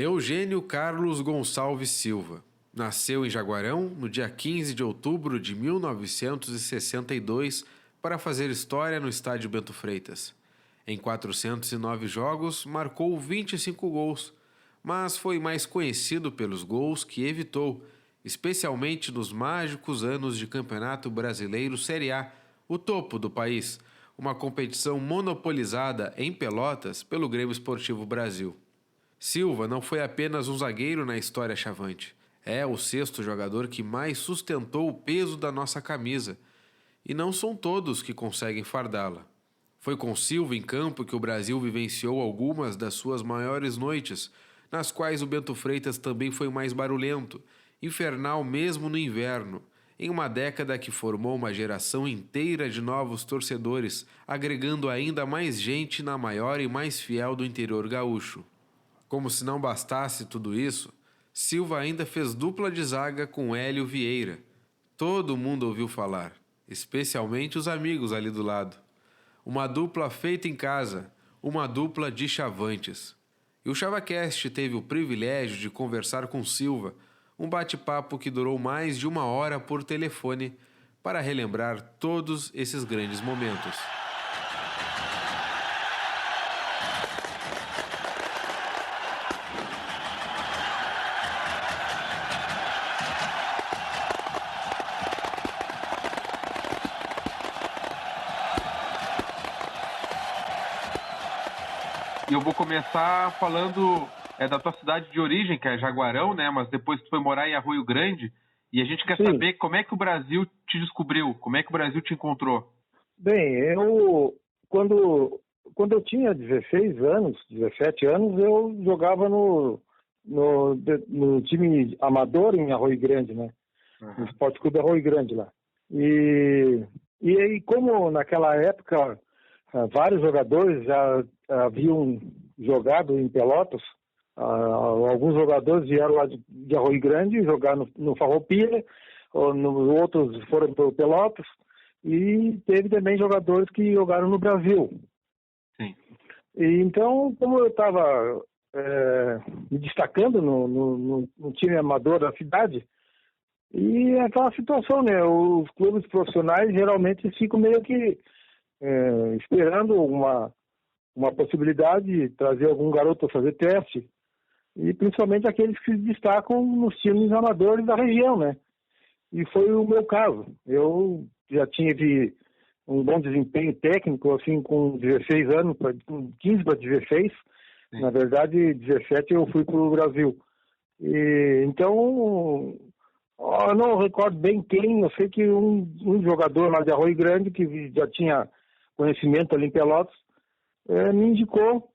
Eugênio Carlos Gonçalves Silva nasceu em Jaguarão no dia 15 de outubro de 1962 para fazer história no estádio Bento Freitas. Em 409 jogos, marcou 25 gols, mas foi mais conhecido pelos gols que evitou, especialmente nos mágicos anos de Campeonato Brasileiro Série A, o topo do país, uma competição monopolizada em Pelotas pelo Grêmio Esportivo Brasil. Silva não foi apenas um zagueiro na história chavante. É o sexto jogador que mais sustentou o peso da nossa camisa. E não são todos que conseguem fardá-la. Foi com Silva em campo que o Brasil vivenciou algumas das suas maiores noites, nas quais o Bento Freitas também foi mais barulhento, infernal mesmo no inverno, em uma década que formou uma geração inteira de novos torcedores, agregando ainda mais gente na maior e mais fiel do interior gaúcho. Como se não bastasse tudo isso, Silva ainda fez dupla de zaga com Hélio Vieira. Todo mundo ouviu falar, especialmente os amigos ali do lado. Uma dupla feita em casa, uma dupla de chavantes. E o ChavaCast teve o privilégio de conversar com Silva, um bate-papo que durou mais de 1 hora por telefone, para relembrar todos esses grandes momentos. E eu vou começar falando da tua cidade de origem, que é Jaguarão, né? Mas depois tu foi morar em Arroio Grande. E a gente quer saber como é que o Brasil te descobriu, como é que o Brasil te encontrou. Bem, quando eu tinha 16 anos, 17 anos, eu jogava no time amador em Arroio Grande, né? No Esporte Clube Arroio Grande lá. E aí, como naquela época vários jogadores já haviam jogado em Pelotas, alguns jogadores vieram lá de Arroio Grande jogar no Farroupilha, outros foram para o Pelotas, e teve também jogadores que jogaram no Brasil. Sim. E então, como eu estava me destacando no time amador da cidade, e aquela situação, né? Os clubes profissionais geralmente ficam meio que esperando uma possibilidade de trazer algum garoto para fazer teste, e principalmente aqueles que se destacam nos times amadores da região, né? E foi o meu caso. Eu já tive um bom desempenho técnico, assim, com 16 anos, com 15 para 16. Sim. Na verdade, 17 eu fui para o Brasil. Então, eu não recordo bem quem, eu sei que um jogador lá de Arroio Grande, que já tinha conhecimento ali em Pelotas, me indicou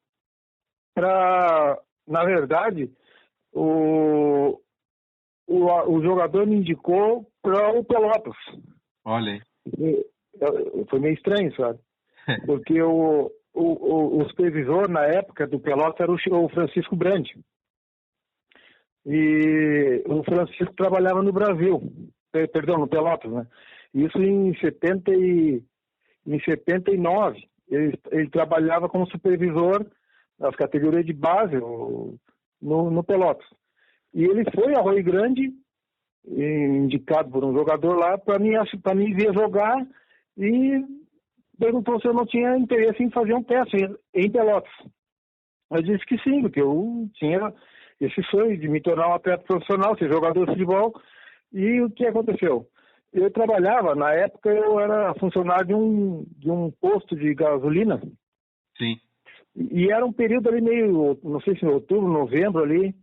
para, na verdade, o jogador me indicou para o Pelotas. Olha aí. Foi meio estranho, sabe? Porque o supervisor na época do Pelotas era o Francisco Brandi. E o Francisco trabalhava no Brasil, perdão, no Pelotas, né? Isso em 79, ele trabalhava como supervisor das categorias de base no Pelotas. E ele foi a Arroio Grande, indicado por um jogador lá, para mim ver jogar, e perguntou se eu não tinha interesse em fazer um teste em Pelotas. Eu disse que sim, porque eu tinha esse sonho de me tornar um atleta profissional, ser jogador de futebol. E o que aconteceu? Eu trabalhava, na época eu era funcionário de um posto de gasolina. Sim. E era um período ali meio, não sei se em outubro, novembro ali.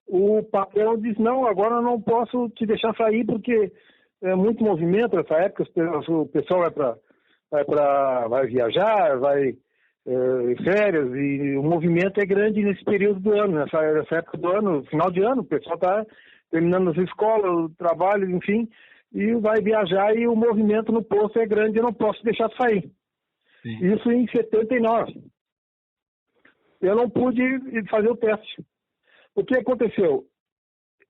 O patrão disse, não, agora eu não posso te deixar sair porque é muito movimento nessa época, o pessoal vai viajar, vai férias, e o movimento é grande nesse período do ano, nessa época do ano, final de ano, o pessoal está terminando as escolas, o trabalho, enfim, e vai viajar e o movimento no posto é grande, eu não posso deixar sair. Sim. Isso em 79. Eu não pude fazer o teste. O que aconteceu?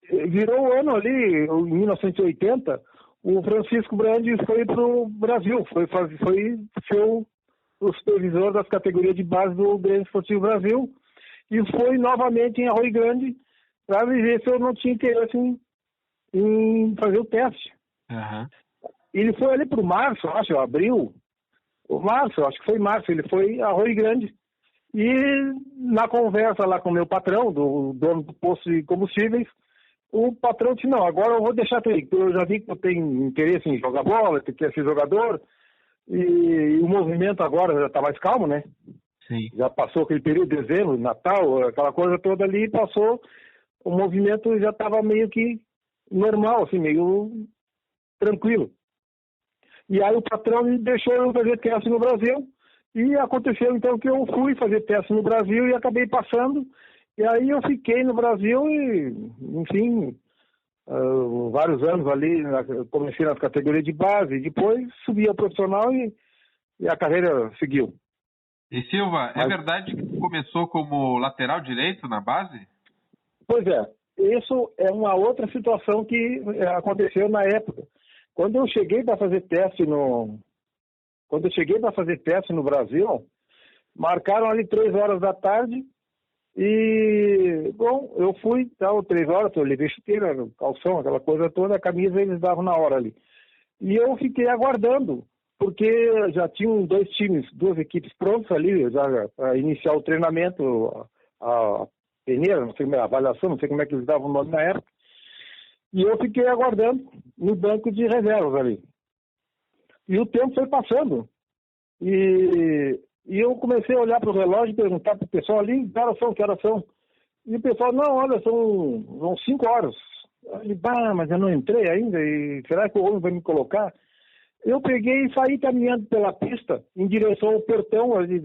Virou o ano ali, em 1980, o Francisco Brandi foi para o Brasil, foi ser o supervisor das categorias de base do Grêmio Esportivo Brasil, e fui novamente em Arroio Grande para ver se eu não tinha interesse em fazer o teste. Uhum. Ele foi ali para o março, acho, abril, acho que foi março, ele foi a Arroio Grande. E na conversa lá com o meu patrão, do dono do posto de combustíveis, o patrão disse, não, agora eu vou deixar tu aí, eu já vi que tu tem interesse em jogar bola, tu quer ser jogador, e o movimento agora já está mais calmo, né? Sim. Já passou aquele período de dezembro, Natal, aquela coisa toda ali, passou, o movimento já estava meio que normal, assim, meio tranquilo. E aí o patrão me deixou eu fazer teste no Brasil, e aconteceu então que eu fui fazer teste no Brasil e acabei passando, e aí eu fiquei no Brasil e, enfim, vários anos ali, comecei nas categorias de base, depois subi ao profissional e a carreira seguiu. E Silva, é verdade que tu começou como lateral direito na base? Pois é, isso é uma outra situação que aconteceu na época. Quando eu cheguei para fazer teste no Brasil, marcaram ali 3 horas da tarde e, bom, eu fui, 3 horas, eu levei chuteira, calção, aquela coisa toda, a camisa eles davam na hora ali. E eu fiquei aguardando, porque já tinham 2 times, 2 equipes prontas ali, já para iniciar o treinamento, a peneira, não sei, a avaliação, não sei como é que eles davam o nome na época. E eu fiquei aguardando no banco de reservas ali. E o tempo foi passando. E eu comecei a olhar para o relógio e perguntar para o pessoal ali, que horas são? E o pessoal, não, olha, são 5 horas. Eu disse, mas eu não entrei ainda, e será que o homem vai me colocar? Eu peguei e saí caminhando pela pista em direção ao portão ali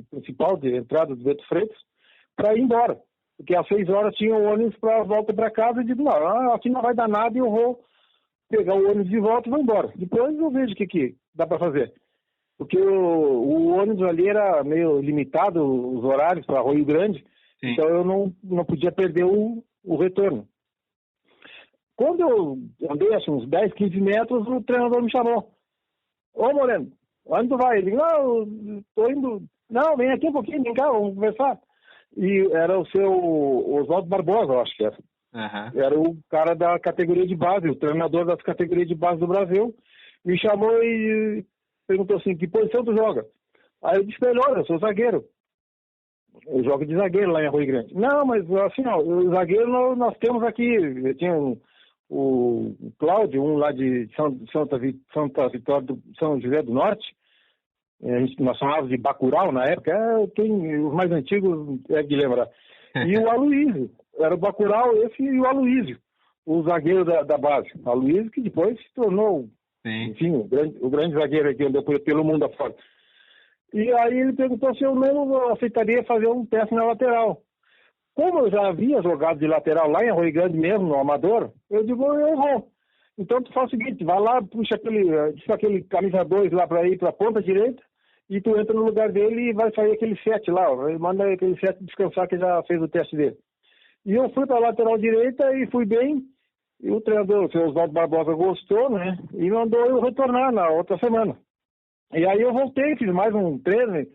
principal de entrada do Beto Freitas para ir embora. Porque às 6 horas tinha o ônibus para volta para casa e digo, não, aqui não vai dar nada e eu vou pegar o ônibus de volta e vou embora. Depois eu vejo o que dá para fazer. Porque o ônibus ali era meio limitado, os horários para Arroio Grande, sim. Então eu não podia perder o retorno. Quando eu andei uns 10, 15 metros, o treinador me chamou. Ô Moreno, onde tu vai? Ele disse, não, tô indo. Não, vem aqui um pouquinho, vem cá, vamos conversar. E era o seu Oswaldo Barbosa, eu acho que era. Uhum. Era o cara da categoria de base, o treinador das categorias de base do Brasil. Me chamou e perguntou assim, que posição tu joga? Aí eu disse pra ele, olha, eu sou zagueiro. Eu jogo de zagueiro lá em Arroio Grande. Não, mas assim, ó, o zagueiro nós temos aqui. Eu tinha o Cláudio, um lá de Santa Vitória do São José do Norte. Nós chamávamos de Bacurau na época. Os mais antigos é de lembrar. E o Aloísio. Era o Bacurau, esse e o Aloísio. O zagueiro da base. O Aloísio que depois se tornou, sim, enfim, o grande zagueiro que andou pelo mundo afora. E aí ele perguntou se eu não aceitaria fazer um teste na lateral. Como eu já havia jogado de lateral lá em Arroio Grande mesmo, no Amador, eu digo, eu vou. Então tu faz o seguinte, vai lá, puxa aquele camisa 2 lá para ir para a ponta direita, e tu entra no lugar dele e vai sair aquele 7 lá, manda aquele 7 descansar que já fez o teste dele. E eu fui para a lateral direita e fui bem, e o treinador, o seu Oswaldo Barbosa, gostou, né, e mandou eu retornar na outra semana. E aí eu voltei, fiz mais um treino,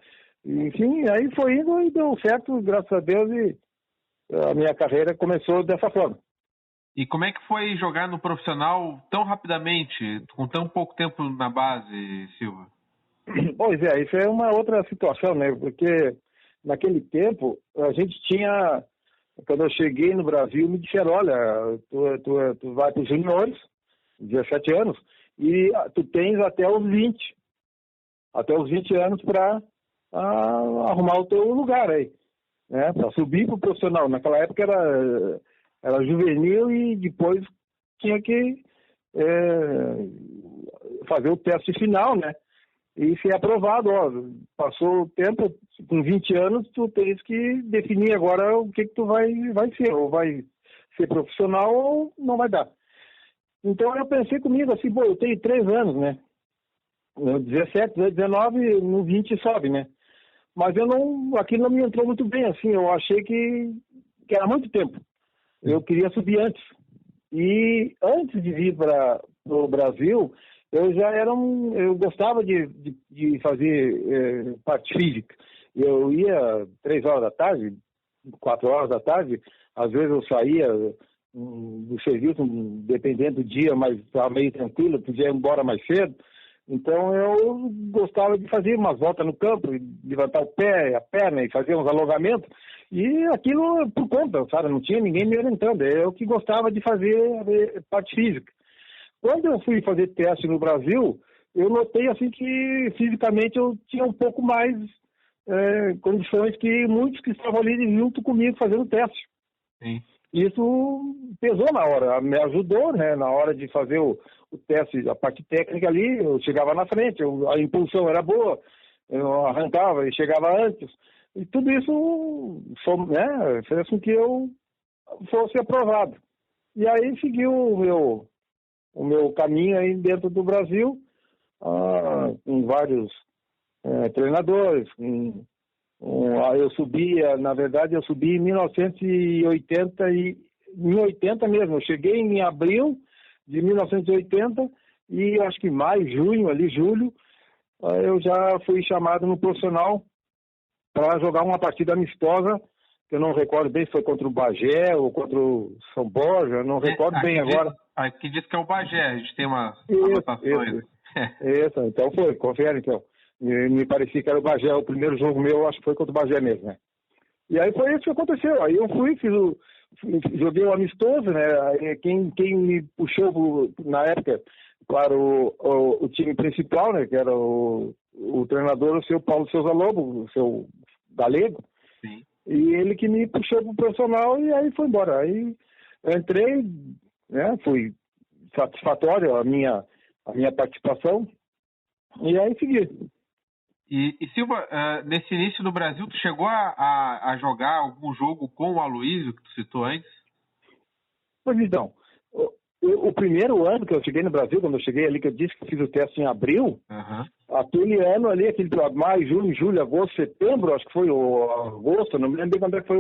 enfim, aí foi indo e deu certo, graças a Deus, e a minha carreira começou dessa forma. E como é que foi jogar no profissional tão rapidamente, com tão pouco tempo na base, Silva? Pois é, isso é uma outra situação, né? Porque naquele tempo a gente tinha, quando eu cheguei no Brasil, me disseram, olha, tu vai para os juniores, 17 anos, e tu tens até os 20 anos para arrumar o teu lugar aí, né? Para subir para o profissional. Naquela época era juvenil e depois tinha que fazer o teste final, né? E ser aprovado. Passou o tempo, com 20 anos, tu tens que definir agora o que tu vai ser. Ou vai ser profissional ou não vai dar. Então eu pensei comigo assim, eu tenho 3 anos, né? 17, 19, no 20 sobe, né? Mas aquilo não me entrou muito bem, assim, eu achei que era muito tempo. Eu queria subir antes. E antes de vir para o Brasil, eu já eu gostava de fazer parte física. Eu ia 3 horas da tarde, 4 horas da tarde, às vezes eu saía do serviço, dependendo do dia, mas estava meio tranquilo, podia ir embora mais cedo. Então eu gostava de fazer umas voltas no campo, levantar o pé, a perna e fazer uns alongamentos. E aquilo por conta, sabe? Não tinha ninguém me orientando. Eu que gostava de fazer parte física. Quando eu fui fazer teste no Brasil, eu notei assim que fisicamente eu tinha um pouco mais condições que muitos que estavam ali junto comigo fazendo teste. Sim. Isso pesou na hora, me ajudou, né? Na hora de fazer o teste, a parte técnica ali, eu chegava na frente, a impulsão era boa, eu arrancava e chegava antes. E tudo isso fez com que eu fosse aprovado. E aí segui o meu caminho aí dentro do Brasil, com vários treinadores. Eu subi em 1980, em 80 mesmo. Eu cheguei em abril de 1980 e acho que maio, junho, julho, eu já fui chamado no profissional para jogar uma partida amistosa, que eu não recordo bem se foi contra o Bagé ou contra o São Borja, não recordo bem agora. Aqui diz que é o Bagé, a gente tem umas anotações. Isso, então foi, confere então. Me parecia que era o Bagé, o primeiro jogo meu, acho que foi contra o Bagé mesmo, né? E aí foi isso que aconteceu. Aí eu joguei um amistoso, né? Quem me puxou na época para o time principal, né? Que era o treinador, o seu Paulo Souza Lobo, o seu galego. Sim. E ele que me puxou para o profissional e aí foi embora. Aí eu entrei, né? Fui satisfatório a minha participação e aí segui. E Silva, nesse início no Brasil, tu chegou a jogar algum jogo com o Aloysio, que tu citou antes? Pois então, o primeiro ano que eu cheguei no Brasil, quando eu cheguei ali, que eu disse que fiz o teste em abril, aquele ano ali, aquele maio, junho, julho, agosto, setembro, acho que foi o agosto, não me lembro quando é que foi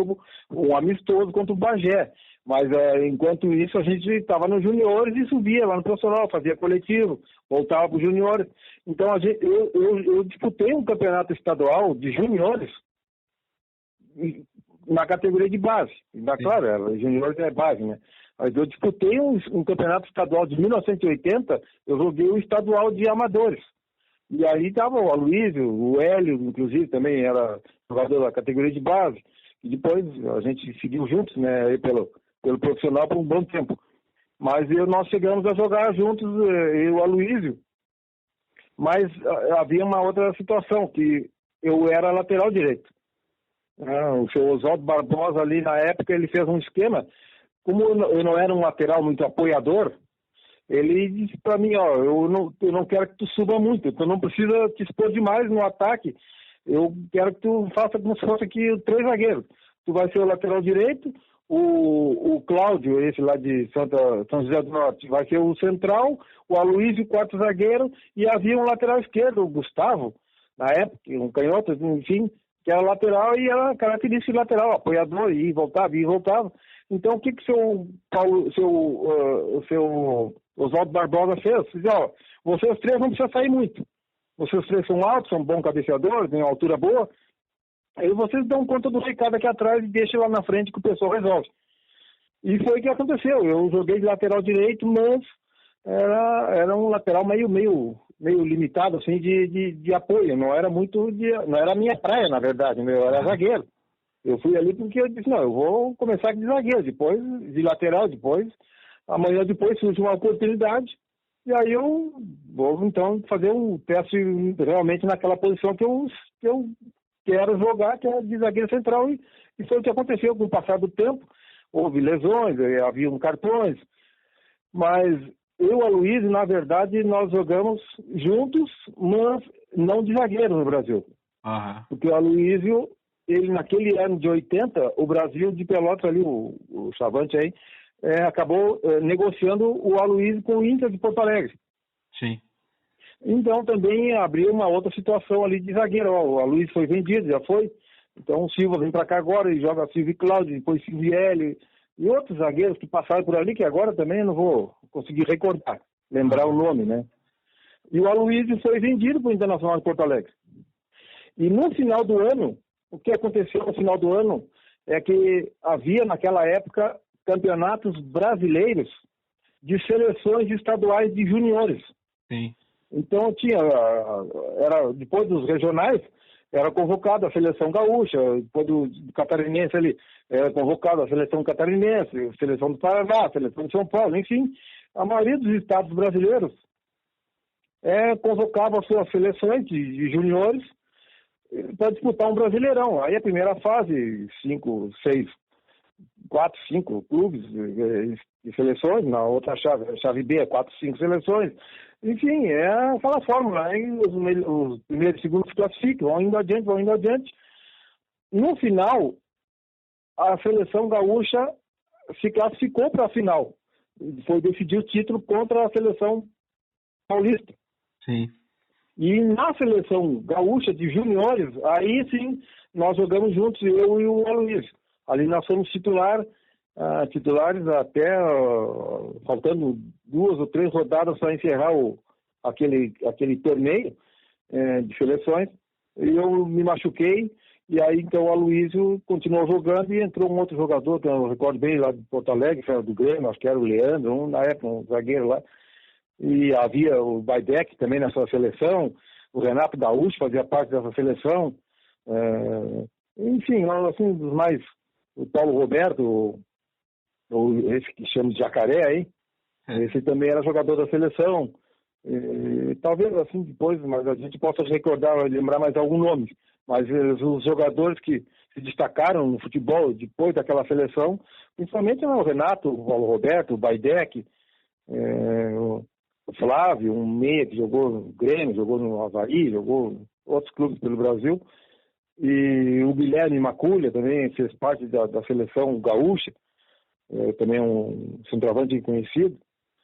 um amistoso contra o Bagé. Mas enquanto isso a gente estava nos juniores e subia lá no profissional, fazia coletivo, voltava para os juniores. Então eu disputei um campeonato estadual de juniores na categoria de base. Claro, juniores é base, né? Mas eu disputei um campeonato estadual de 1980, eu joguei o estadual de amadores. E aí estava o Aloysio, o Hélio, inclusive, também era jogador da categoria de base. E depois a gente seguiu juntos, né, pelo profissional por um bom tempo. Mas nós chegamos a jogar juntos, eu e o Aloysio. Mas havia uma outra situação, que eu era lateral direito. O seu Oswaldo Barbosa ali na época, ele fez um esquema. Como eu não era um lateral muito apoiador, ele disse para mim, eu não quero que tu suba muito, tu não precisa te expor demais no ataque, eu quero que tu faça como se fosse aqui 3 zagueiros. Tu vai ser o lateral direito, o Cláudio, esse lá de São José do Norte, vai ser o central, o Aloysio, o 4º zagueiro, e havia um lateral esquerdo, o Gustavo, na época, um canhoto, enfim, que era lateral e era característica de lateral, apoiador, e voltava. Então, o que o seu Oswaldo Barbosa fez? Disse, vocês 3 não precisam sair muito. Vocês 3 são altos, são bons cabeceadores, têm uma altura boa. Aí vocês dão conta do recado aqui atrás e deixam lá na frente que o pessoal resolve. E foi o que aconteceu. Eu joguei de lateral direito, mas era um lateral meio limitado, assim, de apoio. Não era não era a minha praia, na verdade. Eu era zagueiro. Eu fui ali porque eu disse, eu vou começar de zagueiro, depois de lateral, amanhã surge uma oportunidade, e aí eu vou então fazer um teste realmente naquela posição que eu quero jogar, que é de zagueiro central, e foi o que aconteceu com o passar do tempo. Houve lesões, havia cartões, mas eu e o Aloysio, na verdade, nós jogamos juntos, mas não de zagueiro no Brasil. Porque o Aloysio, ele naquele ano de 80, o Brasil de Pelotas ali, o Chavante aí, acabou negociando o Aloysio com o Inter de Porto Alegre. Sim. Então também abriu uma outra situação ali de zagueiro. O Aloysio foi vendido, já foi. Então o Silva vem para cá agora e joga Silvio e Cláudio, depois Silvio e Hélio, e outros zagueiros que passaram por ali, que agora também eu não vou conseguir lembrar o nome, né? E o Aloysio foi vendido para o Internacional de Porto Alegre. E no final do ano, o que aconteceu no final do ano, é que havia naquela época campeonatos brasileiros de seleções estaduais de juniores. Sim. Então era depois dos regionais, era convocada a seleção gaúcha, depois do catarinense ali, era convocada a seleção catarinense, a seleção do Paraná, a seleção de São Paulo, enfim, a maioria dos estados brasileiros convocava as suas seleções de juniores para disputar um Brasileirão. Aí a primeira fase, 4, 5 clubes de seleções, na outra chave B, 4, 5 seleções. Enfim, é aquela fórmula. Aí os primeiros e segundos se classificam, vão indo adiante. No final, a seleção gaúcha se classificou para a final. Foi decidir o título contra a seleção paulista. Sim. E na seleção gaúcha de juniores, aí sim, nós jogamos juntos, eu e o Aloysio. Ali nós fomos titulares até faltando 2 ou 3 rodadas para encerrar aquele torneio de seleções. E eu me machuquei, e aí então o Aloysio continuou jogando e entrou um outro jogador, que eu recordo bem, lá de Porto Alegre, que era do Grêmio, acho que era o Leandro, na época um zagueiro lá. E havia o Baidec também nessa seleção, o Renato Gaúcho fazia parte dessa seleção. Enfim, assim, dos mais... O Paulo Roberto, esse que chama de Jacaré aí, esse também era jogador da seleção. Talvez assim depois, mas a gente possa lembrar mais algum nome. Mas os jogadores que se destacaram no futebol depois daquela seleção, principalmente o Renato, o Paulo Roberto, o Baidec, o Flávio, um meia que jogou no Grêmio, jogou no Avaí, jogou em outros clubes pelo Brasil. E o Guilherme Maculha também fez parte da seleção gaúcha, também um centroavante conhecido.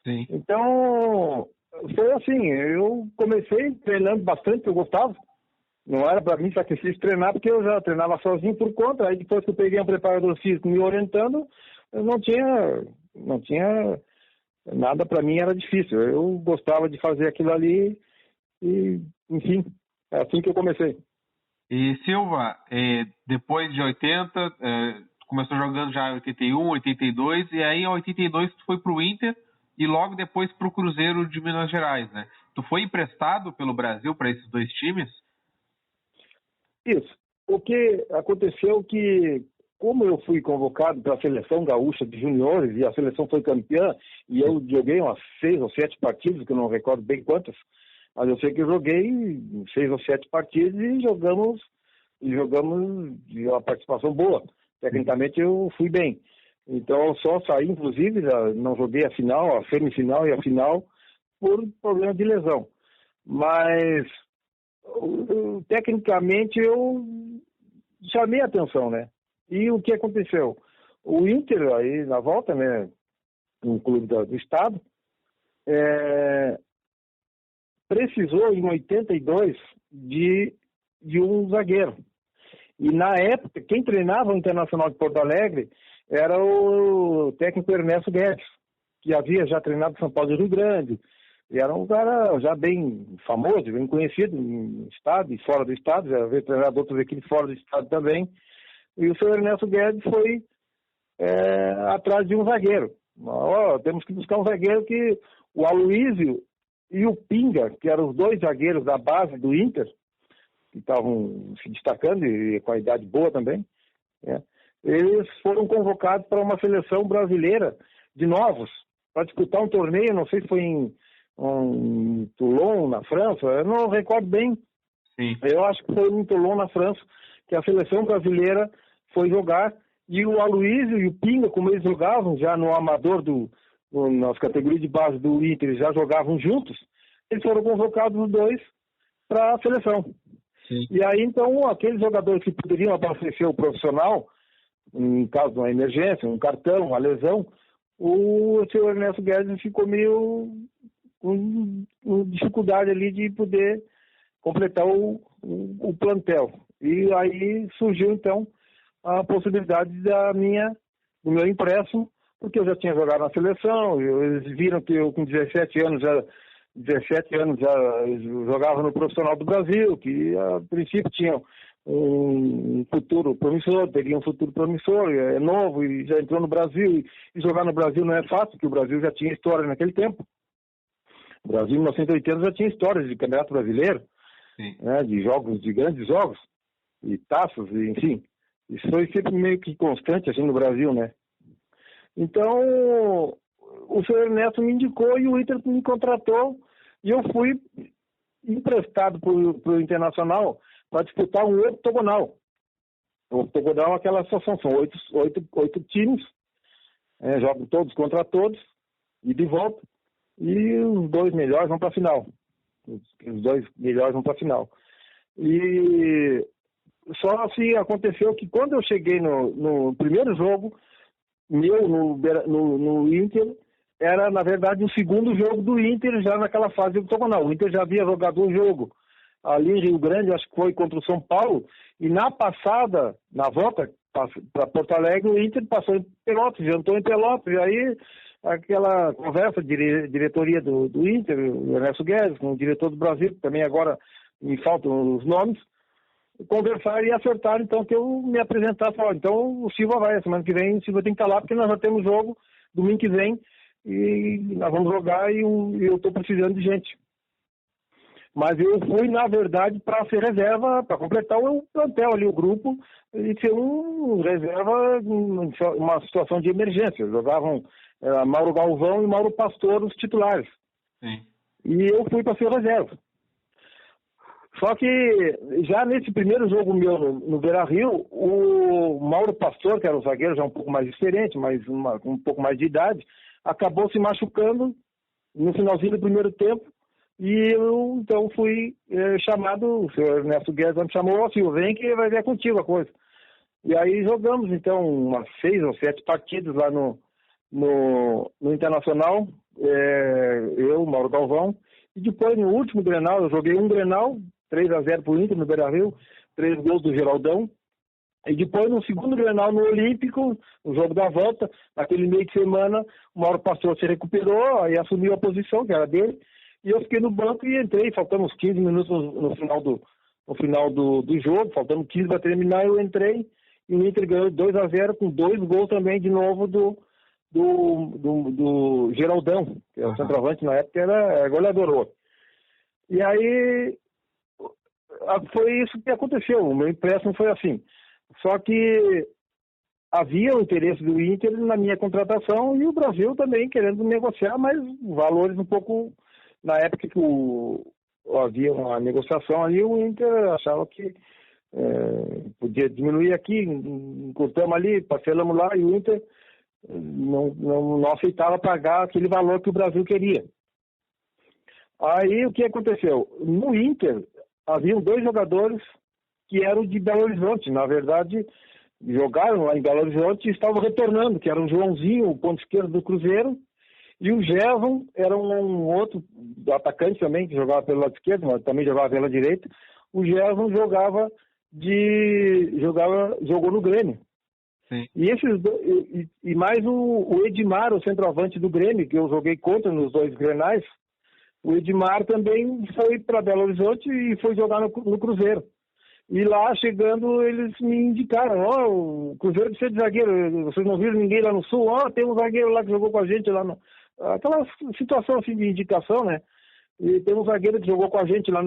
Sim. Então, foi assim, eu comecei treinando bastante, eu gostava. Não era para mim sacrifício treinar, porque eu já treinava sozinho por conta. Aí depois que eu peguei um preparador físico me orientando, eu não tinha nada, para mim era difícil. Eu gostava de fazer aquilo ali e, enfim, é assim que eu comecei. E Silva, depois de 80, começou jogando já em 81, 82, e aí em 82 tu foi pro Inter e logo depois pro Cruzeiro de Minas Gerais, né? Tu foi emprestado pelo Brasil para esses 2 times? Isso. O que aconteceu que, como eu fui convocado para a seleção gaúcha de juniores e a seleção foi campeã, e eu joguei umas 6 ou 7 partidas, que eu não recordo bem quantas, mas eu sei que eu joguei 6 ou 7 partidas e jogamos de uma participação boa. Tecnicamente eu fui bem. Então eu só saí, inclusive, não joguei a final, a semifinal e a final por problema de lesão. Mas tecnicamente eu chamei a atenção, né? E o que aconteceu? O Inter, aí na volta, né, um clube do estado, precisou, em 82, de um zagueiro. E, na época, quem treinava o Internacional de Porto Alegre era o técnico Ernesto Guedes, que havia já treinado São Paulo e Rio Grande. E era um cara já bem famoso, bem conhecido no estado e fora do estado, já havia treinado outras equipes fora do estado também. E o seu Ernesto Guedes foi atrás de um zagueiro. Temos que buscar um zagueiro que o Aloysio e o Pinga, que eram os 2 zagueiros da base do Inter, que estavam se destacando e com a idade boa também, eles foram convocados para uma seleção brasileira de novos, para disputar um torneio, não sei se foi em Toulon, na França, eu não recordo bem. Sim. Eu acho que foi em Toulon, na França, que a seleção brasileira foi jogar, e o Aloysio e o Pinga, como eles jogavam já no amador nas categorias de base do Inter, já jogavam juntos, eles foram convocados os 2 para a seleção. Sim. E aí, então, aqueles jogadores que poderiam abastecer o profissional, em caso de uma emergência, um cartão, uma lesão, o seu Ernesto Guedes ficou meio com dificuldade ali de poder completar o plantel. E aí surgiu, então, a possibilidade do meu empréstimo, porque eu já tinha jogado na seleção, eles viram que eu com 17 anos já jogava no profissional do Brasil, que a princípio tinham um futuro promissor, teria um futuro promissor, é novo e já entrou no Brasil, e jogar no Brasil não é fácil, porque o Brasil já tinha história naquele tempo. O Brasil em 1980 já tinha histórias de campeonato brasileiro, né, de jogos, de grandes jogos, e taças, e, enfim. Isso foi sempre meio que constante assim no Brasil, né? Então, o senhor Ernesto me indicou e o Inter me contratou, e eu fui emprestado para o Internacional para disputar um octogonal. O octogonal é aquela situação, são oito times, jogam todos contra todos, e de volta, e os dois melhores vão para a final. Os dois melhores vão para a final. E só assim aconteceu que quando eu cheguei no primeiro jogo, meu no Inter, era na verdade o segundo jogo do Inter já naquela fase octogonal. O Inter já havia jogado um jogo ali em Rio Grande, acho que foi contra o São Paulo, e na passada, na volta para Porto Alegre, o Inter passou em Pelotas, jantou em Pelotas, e aí aquela conversa, diretoria do Inter, o Ernesto Guedes, com o diretor do Brasil, que também agora me faltam os nomes, conversaram e acertaram, então, que eu me apresentasse. Então, o Silva vai, a semana que vem, o Silva tem que estar lá, porque nós já temos jogo domingo que vem, e nós vamos jogar, e eu estou precisando de gente. Mas eu fui, na verdade, para ser reserva, para completar o plantel ali, o grupo, e ser um reserva em uma situação de emergência. Jogavam Mauro Galvão e Mauro Pastor, os titulares. Sim. E eu fui para ser reserva. Só que já nesse primeiro jogo meu no Beira-Rio, o Mauro Pastor, que era o zagueiro já um pouco mais experiente, mas um pouco mais de idade, acabou se machucando no finalzinho do primeiro tempo. E eu, então, fui chamado, o senhor Ernesto Guedes me chamou, assim, vem que vai ver contigo a coisa. E aí jogamos, então, umas 6 ou 7 partidas lá no Internacional, eu, Mauro Galvão, e depois no último Grenal, eu joguei um Grenal, 3-0 pro Inter no Beira-Rio, 3 gols do Geraldão, e depois no segundo Grenal no Olímpico, no jogo da volta, naquele meio de semana, o Mauro Pastor se recuperou, aí assumiu a posição, que era dele, e eu fiquei no banco e entrei, faltando uns 15 minutos no final do jogo, faltando 15 para terminar, eu entrei, e o Inter ganhou 2-0 com 2 gols também de novo do Geraldão, que é o centroavante na época, era goleador. E aí foi isso que aconteceu, o meu empréstimo foi assim. Só que havia o interesse do Inter na minha contratação e o Brasil também querendo negociar, mas valores um pouco... Na época que havia uma negociação ali, o Inter achava que podia diminuir aqui, encurtamos ali, parcelamos lá, e o Inter não aceitava pagar aquele valor que o Brasil queria. Aí o que aconteceu? No Inter, haviam 2 jogadores que eram de Belo Horizonte, na verdade, jogaram lá em Belo Horizonte e estavam retornando, que era o Joãozinho, o ponto esquerdo do Cruzeiro, e o Gerson era um outro atacante também, que jogava pelo lado esquerdo, mas também jogava pela direita. O Gerson jogou no Grêmio. Sim. E esses e mais o Edmar, o centroavante do Grêmio, que eu joguei contra nos 2 Grenais, o Edmar também foi para Belo Horizonte e foi jogar no Cruzeiro. E lá, chegando, eles me indicaram, o Cruzeiro precisa de zagueiro, vocês não viram ninguém lá no Sul? Tem um zagueiro lá que jogou com a gente lá aquela situação assim de indicação, né? E tem um zagueiro que jogou com a gente lá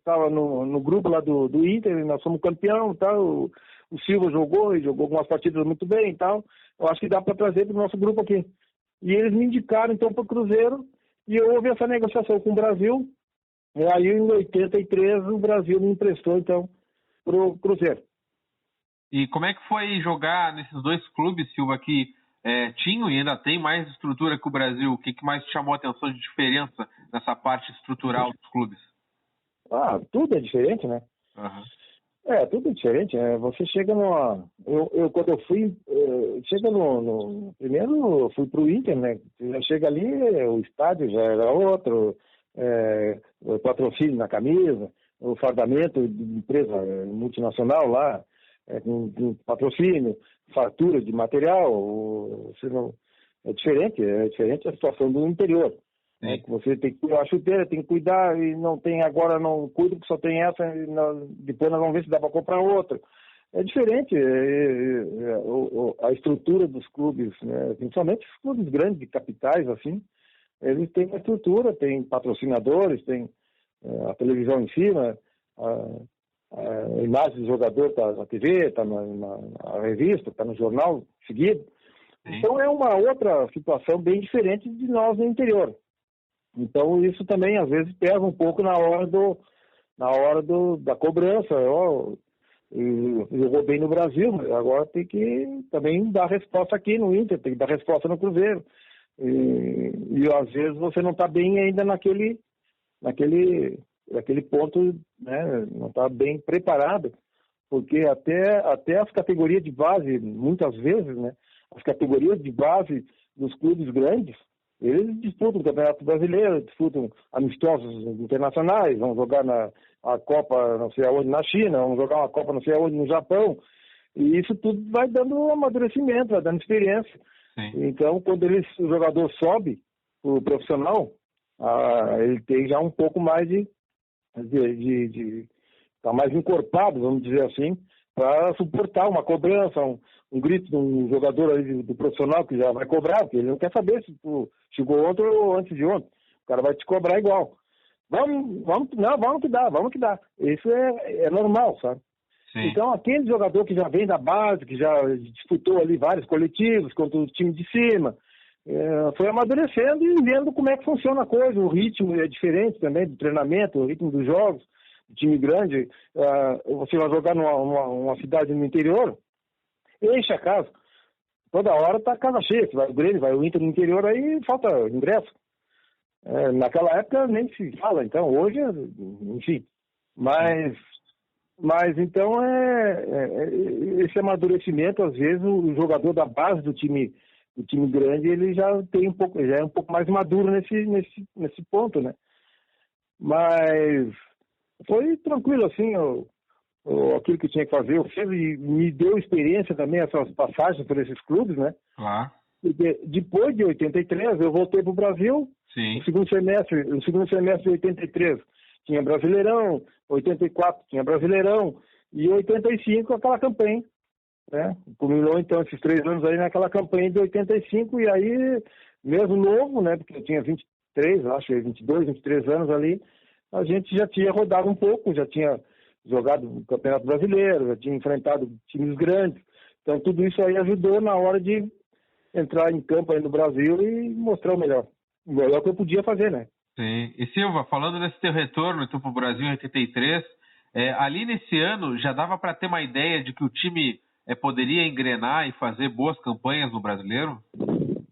tava no grupo lá do Inter, nós somos campeão e tal, o Silva jogou algumas partidas muito bem e tal, eu acho que dá para trazer para o nosso grupo aqui. E eles me indicaram então para o Cruzeiro, e houve essa negociação com o Brasil, e aí em 83 o Brasil me emprestou então pro Cruzeiro. E como é que foi jogar nesses 2 clubes, Silva, que tinham e ainda tem mais estrutura que o Brasil? O que mais te chamou a atenção de diferença nessa parte estrutural dos clubes? Tudo é diferente, né? Uhum. Tudo é diferente. Você chega numa... quando eu fui... chega primeiro eu fui pro Inter, né? Já chega ali, o estádio já era outro, o patrocínio na camisa, o fardamento de empresa multinacional lá, com patrocínio, fartura de material, é diferente a situação do interior. né? Que você tem que cuidar a chuteira, tem que cuidar e não tem agora, não cuida porque só tem essa, depois nós vamos ver se dá para comprar outra. É diferente a estrutura dos clubes, né? Principalmente os clubes grandes de capitais, assim, eles têm uma estrutura, tem patrocinadores, tem a televisão em cima, a imagem do jogador está na TV, está na revista, está no jornal seguido. Sim. Então é uma outra situação bem diferente de nós no interior. Então isso também às vezes pesa um pouco na hora da cobrança. Jogou bem no Brasil, agora tem que também dar resposta aqui no Inter, tem que dar resposta no Cruzeiro. E às vezes você não está bem ainda naquele ponto, né? Não está bem preparado, porque até as categorias de base, muitas vezes, né? As categorias de base dos clubes grandes, eles disputam o Campeonato Brasileiro, disputam amistosos internacionais, vão jogar a Copa não sei aonde na China, vão jogar uma Copa não sei aonde no Japão, e isso tudo vai dando amadurecimento, vai dando experiência. Sim. Então, quando o jogador sobe, o profissional, ele tem já um pouco mais tá mais encorpado, vamos dizer assim, para suportar uma cobrança, um grito de um jogador ali do profissional que já vai cobrar, porque ele não quer saber se tu chegou ontem ou antes de ontem. O cara vai te cobrar igual. Vamos que dá. Isso é normal, sabe? Sim. Então, aquele jogador que já vem da base, que já disputou ali vários coletivos contra o time de cima, foi amadurecendo e vendo como é que funciona a coisa. O ritmo é diferente também do treinamento, o ritmo dos jogos. O time grande, você vai jogar numa cidade no interior, enche a casa. Toda hora tá a casa cheia. Vai o Grêmio, vai o Inter no interior, aí falta ingresso. Naquela época nem se fala, então hoje, enfim. Mas então esse amadurecimento, às vezes, o jogador da base do time grande, ele já é um pouco mais maduro nesse ponto, né? Mas foi tranquilo, assim, aquilo que eu tinha que fazer, eu fiz e me deu experiência também, essas passagens por esses clubes, né? Claro. Porque depois de 83, eu voltei para o Brasil. Sim. No segundo semestre de 83 tinha Brasileirão, 84 tinha Brasileirão, e 85 aquela campanha, né? Culminou então esses 3 anos aí naquela campanha de 85, e aí, mesmo novo, né? Porque eu tinha 23, acho, 22, 23 anos ali, a gente já tinha rodado um pouco, já tinha jogado o Campeonato Brasileiro, já tinha enfrentado times grandes. Então tudo isso aí ajudou na hora de entrar em campo aí no Brasil e mostrar o melhor que eu podia fazer, né? Sim. E Silva, falando nesse teu retorno então, para o Brasil em 83, ali nesse ano já dava para ter uma ideia de que o time poderia engrenar e fazer boas campanhas no Brasileiro?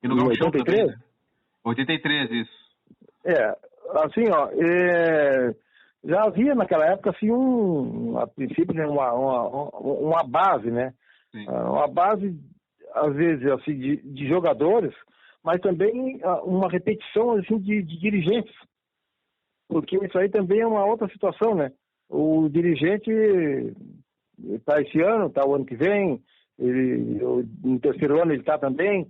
E no Gauchão 83? também, né? 83, isso. Assim, já havia naquela época, assim, a princípio, né, uma base, né? Sim. Uma base, às vezes, assim, de jogadores, mas também uma repetição, assim, de dirigentes. Porque isso aí também é uma outra situação, né? O dirigente está esse ano, está o ano que vem, no terceiro ano ele está também,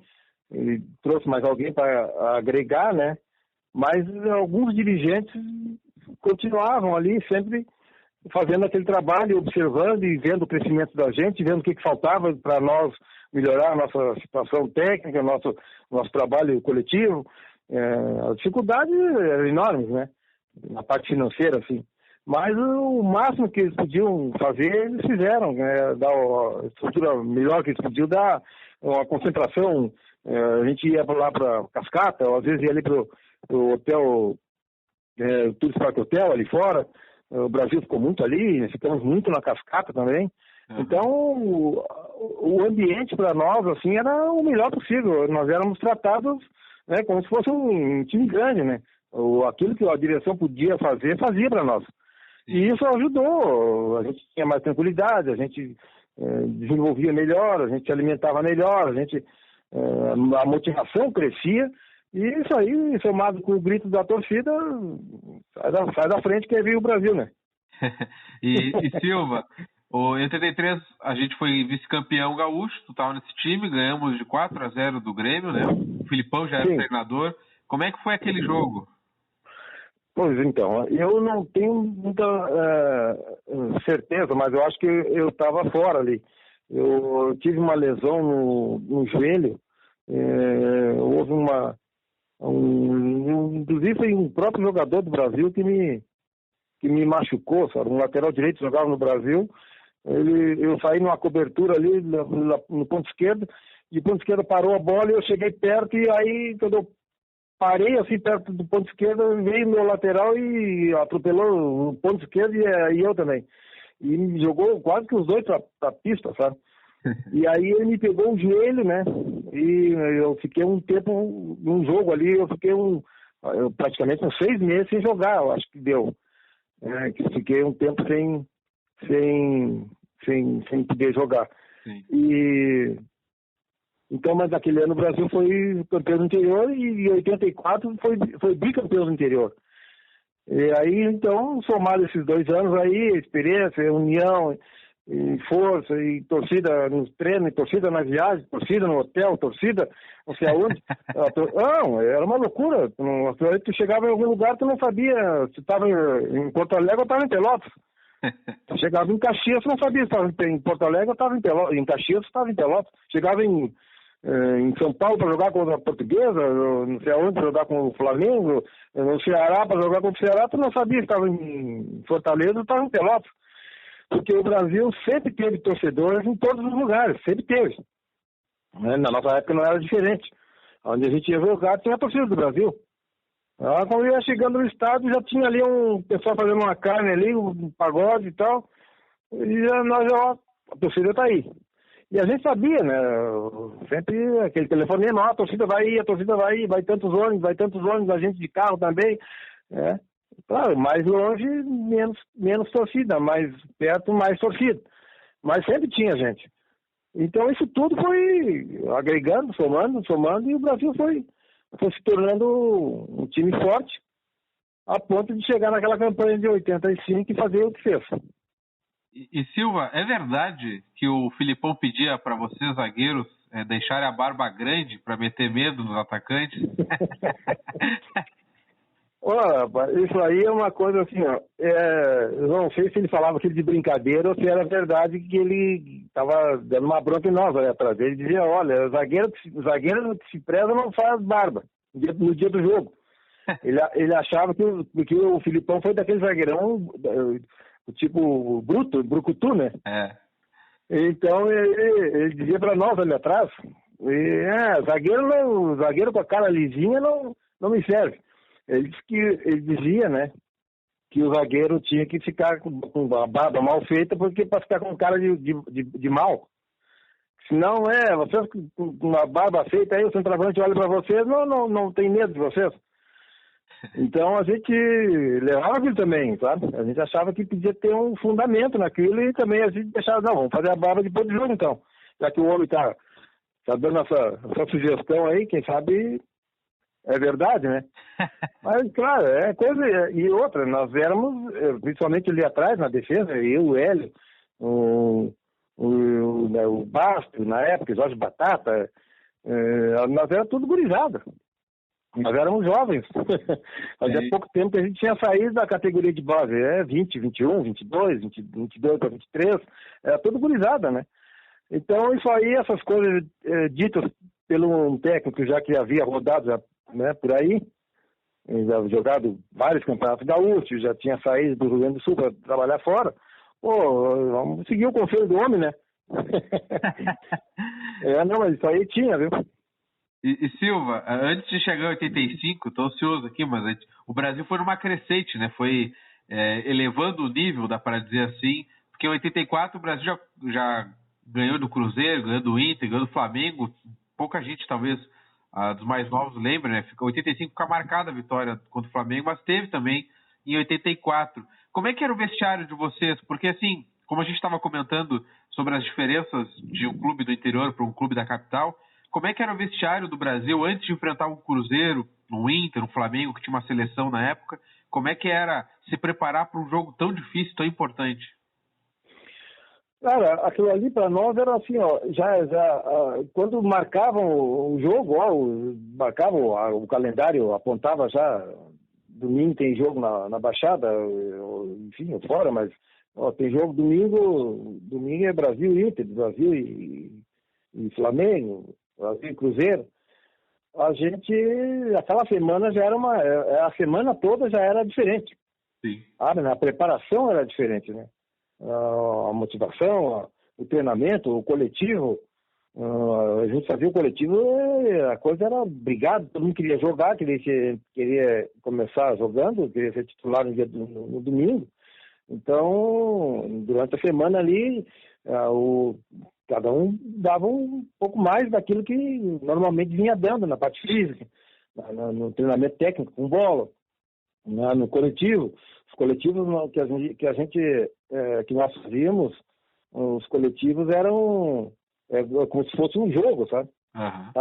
ele trouxe mais alguém para agregar, né? Mas alguns dirigentes continuavam ali sempre fazendo aquele trabalho, observando e vendo o crescimento da gente, vendo o que faltava para nós melhorar a nossa situação técnica, nosso trabalho coletivo. As dificuldades eram enormes, né? Na parte financeira, assim. Mas o máximo que eles podiam fazer, eles fizeram, né? Dar a estrutura melhor que eles podiam dar, uma concentração. A gente ia lá para Cascata, ou às vezes ia ali para o hotel, Tours Park Hotel, ali fora. O Brasil ficou muito ali, ficamos muito na Cascata também. Então, o ambiente para nós, assim, era o melhor possível. Nós éramos tratados, né, como se fosse um time grande, né? Aquilo que a direção podia fazer, fazia para nós. E isso ajudou. A gente tinha mais tranquilidade, a gente desenvolvia melhor, a gente se alimentava melhor, a motivação crescia. E isso aí, somado com o grito da torcida, sai da frente que veio o Brasil, né? e Silva, em 83 a gente foi vice-campeão gaúcho, tu estava nesse time, ganhamos de 4-0 do Grêmio, né? O Filipão já era o treinador. Como é que foi aquele jogo? Pois então, eu não tenho muita certeza, mas eu acho que eu estava fora ali. Eu tive uma lesão no joelho, houve inclusive foi um próprio jogador do Brasil que me machucou, sabe? Um lateral direito jogava no Brasil. Eu saí numa cobertura ali no ponto esquerdo, e o ponto esquerdo parou a bola e eu cheguei perto, e aí quando eu parei assim perto do ponto esquerdo, veio meu lateral e atropelou o ponto esquerdo e eu também. E me jogou quase que os dois pra pista, sabe? E aí ele me pegou o joelho, né? E eu fiquei um tempo num jogo ali, eu praticamente uns 6 meses sem jogar, eu acho que deu. Que fiquei um tempo sem poder jogar. Sim. Então, mas naquele ano o Brasil foi campeão do interior e em 84 foi bicampeão do interior. E aí, então, somado esses 2 anos aí, experiência, união, e força, e torcida nos treinos, torcida nas viagens, torcida no hotel, torcida não sei aonde. Não, era uma loucura. Tu chegava em algum lugar, tu não sabia se estava em Porto Alegre ou estava em Pelotas. Tu chegava em Caxias, tu não sabia se estava em Porto Alegre ou estava em Pelotas. Em Caxias, tu estava em Pelotas. Chegava em São Paulo para jogar contra a Portuguesa, não sei aonde para jogar com o Flamengo, no Ceará para jogar contra o Ceará, tu não sabia se estava em Fortaleza ou estava em Pelotas. Porque o Brasil sempre teve torcedores em todos os lugares, sempre teve. Na nossa época não era diferente. Onde a gente ia jogar tinha a torcida do Brasil. Quando eu ia chegando no estádio, já tinha ali um pessoal fazendo uma carne ali, um pagode e tal, e a torcida tá aí. E a gente sabia, né? Sempre aquele telefonema, a torcida vai ir, vai tantos ônibus, a gente de carro também, né? Claro, mais longe, menos torcida, mais perto, mais torcida. Mas sempre tinha gente. Então isso tudo foi agregando, somando, e o Brasil foi se tornando um time forte, a ponto de chegar naquela campanha de 85 e fazer o que fez. E Silva, é verdade que o Filipão pedia para vocês, zagueiros, deixarem a barba grande para meter medo nos atacantes? Isso aí é uma coisa assim, ó. Eu não sei se ele falava aquilo de brincadeira ou se era verdade que ele estava dando uma bronca em nós ali atrás. Ele dizia, olha, zagueiro que se preza não faz barba no dia do jogo. Ele achava que o Filipão foi daquele zagueirão, tipo brucutu, né? Então ele dizia para nós ali atrás, zagueiro com a cara lisinha não me serve. Ele dizia, né, que o zagueiro tinha que ficar com a barba mal feita para ficar com cara de mal. Senão, vocês com uma barba feita aí, o centroavante olha para vocês, não tem medo de vocês. Então a gente levava aquilo também, sabe? A gente achava que podia ter um fundamento naquilo e também a gente deixava, não, vamos fazer a barba depois do jogo então. Já que o homem tá dando essa sugestão aí, quem sabe é verdade, né? Mas, claro, é coisa. E outra, nós éramos, principalmente ali atrás, na defesa, eu, o Hélio, o Basto, na época, Jorge Batata, nós éramos tudo gurizada. Nós éramos jovens. Fazia pouco tempo que a gente tinha saído da categoria de base. 20, 21, 22, 22 para 23, era tudo gurizada, né? Então, isso aí, essas coisas ditas pelo um técnico já que havia rodado já, né, por aí, já jogado vários campeonatos gaúchos, já tinha saído do Rio Grande do Sul para trabalhar fora. Vamos seguir o conselho do homem, né? Não, mas isso aí tinha, viu? E Silva, antes de chegar em 85, estou ansioso aqui, mas o Brasil foi numa crescente, né? Foi elevando o nível, dá para dizer assim, porque em 84 o Brasil já ganhou do Cruzeiro, ganhou do Inter, ganhou do Flamengo. Pouca gente, talvez, dos mais novos lembra, né? 85 fica marcada a vitória contra o Flamengo, mas teve também em 84. Como é que era o vestiário de vocês? Porque, assim, como a gente estava comentando sobre as diferenças de um clube do interior para um clube da capital, como é que era o vestiário do Brasil antes de enfrentar um Cruzeiro, um Inter, um Flamengo, que tinha uma seleção na época? Como é que era se preparar para um jogo tão difícil, tão importante? Cara, aquilo ali para nós era assim, ó, quando marcavam o jogo, ó, marcavam o calendário, apontava já, domingo tem jogo na Baixada, enfim, fora, mas ó, tem jogo domingo é Brasil e Inter, Brasil e Flamengo, Brasil e Cruzeiro. Aquela semana já era a semana toda já era diferente. Sim. Sabe, né? A preparação era diferente, né? A motivação, o treinamento, o coletivo. A gente fazia o coletivo, a coisa era brigado, todo mundo queria jogar, queria começar jogando, queria ser titular no domingo. Então, durante a semana ali, cada um dava um pouco mais daquilo que normalmente vinha dando na parte física, no treinamento técnico com bola, no coletivo. Os coletivos que nós fazíamos, os coletivos eram como se fosse um jogo, sabe? Uhum.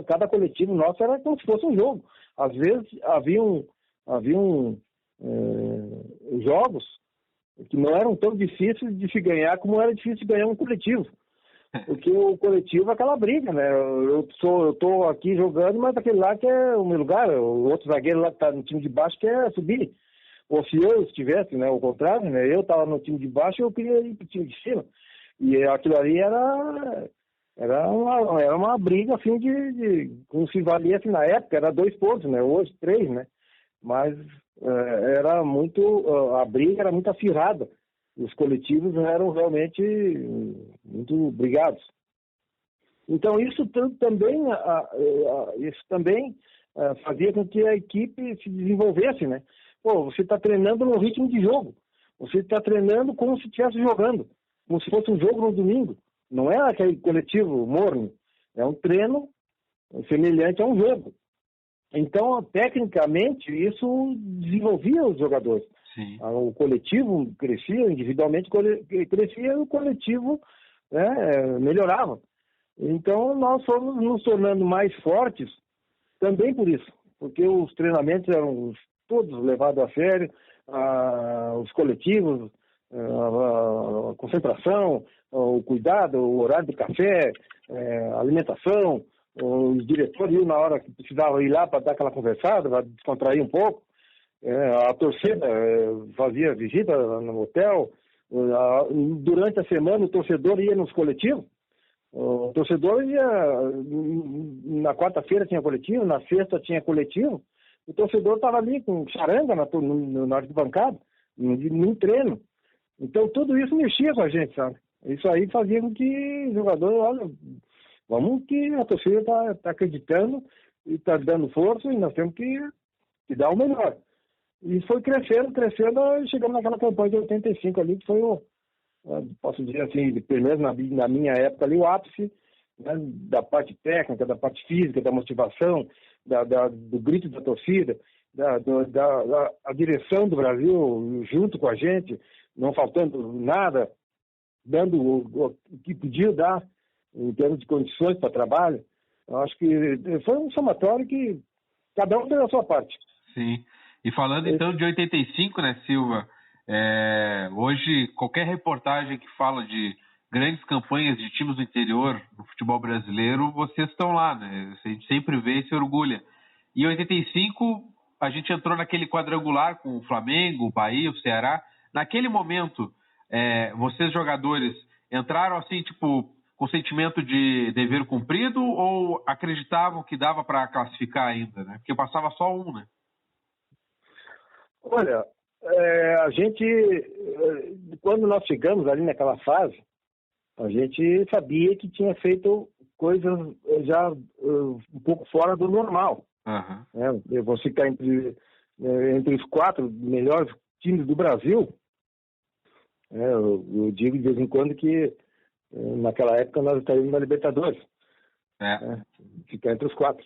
Cada coletivo nosso era como se fosse um jogo. Às vezes haviam jogos que não eram tão difíceis de se ganhar como era difícil de ganhar um coletivo. Porque o coletivo é aquela briga, né? Eu tô aqui jogando, mas aquele lá que é o meu lugar, o outro zagueiro lá que tá no time de baixo quer subir. Ou se eu estivesse, né? O contrário, né? Eu tava no time de baixo, eu queria ir pro time de cima. E aquilo ali era uma briga, assim, como se valia, assim, na época, era 2 pontos, né? Hoje, 3, né? Mas era muito, a briga era muito acirrada. Os coletivos eram realmente muito brigados. Então, isso também fazia com que a equipe se desenvolvesse, né? Pô, você está treinando no ritmo de jogo. Você está treinando como se estivesse jogando. Como se fosse um jogo no domingo. Não é aquele coletivo morno. É um treino semelhante a um jogo. Então, tecnicamente, isso desenvolvia os jogadores. Sim. O coletivo crescia, individualmente crescia, e o coletivo, né, melhorava. Então, nós fomos nos tornando mais fortes também por isso. Porque os treinamentos eram todos levados a sério, os coletivos, a concentração, o cuidado, o horário do café, a alimentação, os diretores iam na hora que precisava ir lá para dar aquela conversada, para descontrair um pouco. A torcida fazia visita no hotel. Durante a semana o torcedor ia nos coletivos. O torcedor ia, na quarta-feira tinha coletivo, na sexta tinha coletivo. O torcedor estava ali com charanga na arquibancada, num treino. Então tudo isso mexia com a gente, sabe? Isso aí fazia com que o jogador, olha, vamos que a torcida está acreditando e está dando força e nós temos que dar o melhor. E foi crescendo, chegando naquela campanha de 85 ali, que foi posso dizer assim, pelo menos na minha época ali, o ápice, né, da parte técnica, da parte física, da motivação, do grito da torcida, a direção do Brasil junto com a gente, não faltando nada, dando o que podia dar em termos de condições para trabalho. Eu acho que foi um somatório que cada um fez a sua parte. Sim. E falando então de 85, né, Silva? Hoje, qualquer reportagem que fala de grandes campanhas de times do interior no futebol brasileiro, vocês estão lá, né? A gente sempre vê e se orgulha. E em 85, a gente entrou naquele quadrangular com o Flamengo, o Bahia, o Ceará. Naquele momento, vocês jogadores entraram assim, tipo, com sentimento de dever cumprido ou acreditavam que dava para classificar ainda, né? Porque passava só um, né? Olha, a gente, quando nós chegamos ali naquela fase, a gente sabia que tinha feito coisas já um pouco fora do normal. Uhum. Você ficar entre os 4 melhores times do Brasil, eu digo de vez em quando que naquela época nós estaríamos na Libertadores. Ficar entre os 4.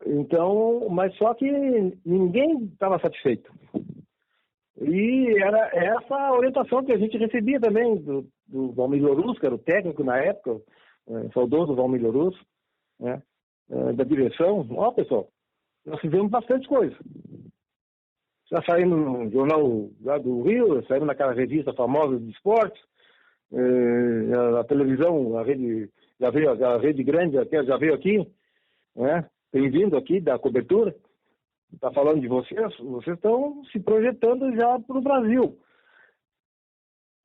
Então, mas só que ninguém estava satisfeito. E era essa a orientação que a gente recebia também do Valmir Louruz, que era o técnico na época, saudoso Valmir Louruz, né, da direção. Ó, pessoal, nós fizemos bastante coisa. Já saímos no jornal lá do Rio, saímos naquela revista famosa de esportes, A televisão, a rede grande já veio aqui, né? Tem vindo aqui da cobertura, está falando de vocês estão se projetando já para o Brasil.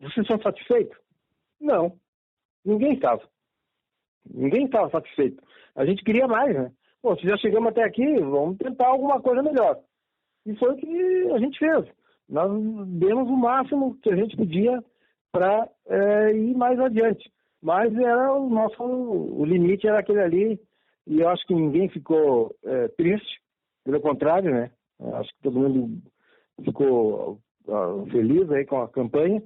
Vocês são satisfeitos? Não, ninguém estava. Ninguém estava satisfeito. A gente queria mais, né? Pô, se já chegamos até aqui, vamos tentar alguma coisa melhor. E foi o que a gente fez. Nós demos o máximo que a gente podia para ir mais adiante. Mas era o limite era aquele ali, e eu acho que ninguém ficou triste, pelo contrário, né? Eu acho que todo mundo ficou feliz aí com a campanha.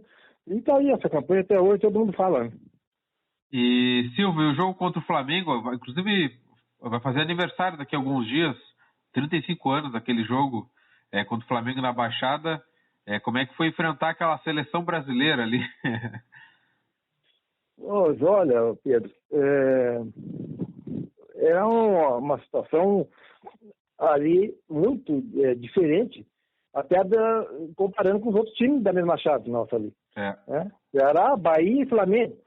E tá aí, essa campanha até hoje todo mundo fala, né? E, Silvio, o jogo contra o Flamengo, inclusive, vai fazer aniversário daqui a alguns dias, 35 anos daquele jogo contra o Flamengo na Baixada. Como é que foi enfrentar aquela seleção brasileira ali? Olha, Pedro, era uma situação ali muito diferente, até comparando com os outros times da mesma chave nossa ali. Ceará, Bahia e Flamengo.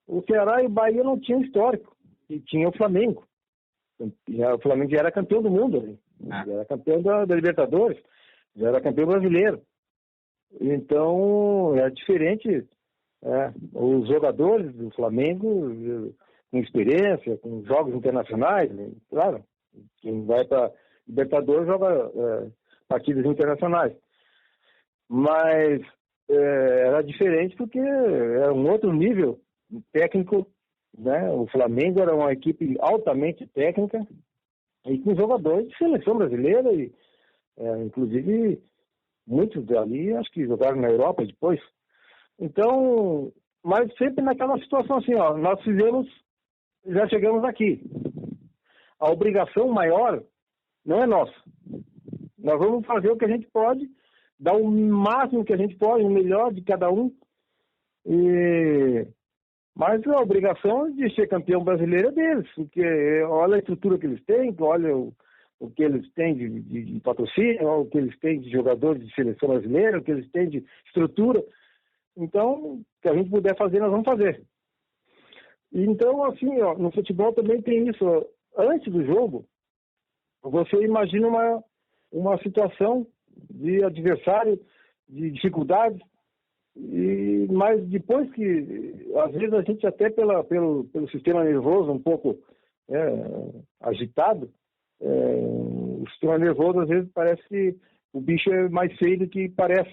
O Ceará e o Bahia não tinham histórico, e tinha o Flamengo. O Flamengo já era campeão do mundo ali. Já era campeão da Libertadores, já era campeão brasileiro. Então, é diferente. Os jogadores do Flamengo, com experiência, com jogos internacionais, claro, quem vai para Libertadores joga partidas internacionais. Mas era diferente porque era um outro nível técnico, né? O Flamengo era uma equipe altamente técnica e com jogadores de seleção brasileira e inclusive muitos dali acho que jogaram na Europa depois. Então, mas sempre naquela situação assim, nós já chegamos aqui. A obrigação maior não é nossa. Nós vamos fazer o que a gente pode, dar o máximo que a gente pode, o melhor de cada um. Mas a obrigação de ser campeão brasileiro é deles, porque olha a estrutura que eles têm, olha o que eles têm de patrocínio, olha o que eles têm de jogadores de seleção brasileira, o que eles têm de estrutura. Então, o que a gente puder fazer, nós vamos fazer. Então, assim, no futebol também tem isso. Antes do jogo, você imagina uma situação de adversário, de dificuldade, mas depois que, às vezes, a gente até pelo sistema nervoso um pouco agitado, o sistema nervoso, às vezes, parece que o bicho é mais feio do que parece,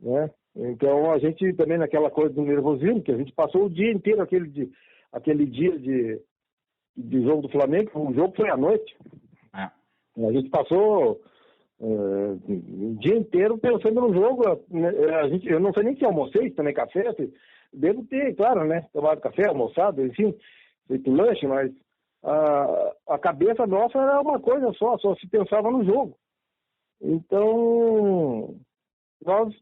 né? Então, a gente também, naquela coisa do nervosismo, que a gente passou o dia inteiro, aquele dia de jogo do Flamengo, o jogo foi à noite. A gente passou o dia inteiro pensando no jogo. Eu não sei nem se almocei, se tomei café, devo ter, claro, né? Tomado café, almoçado, enfim, feito lanche, mas a cabeça nossa era uma coisa só se pensava no jogo. Então, nós,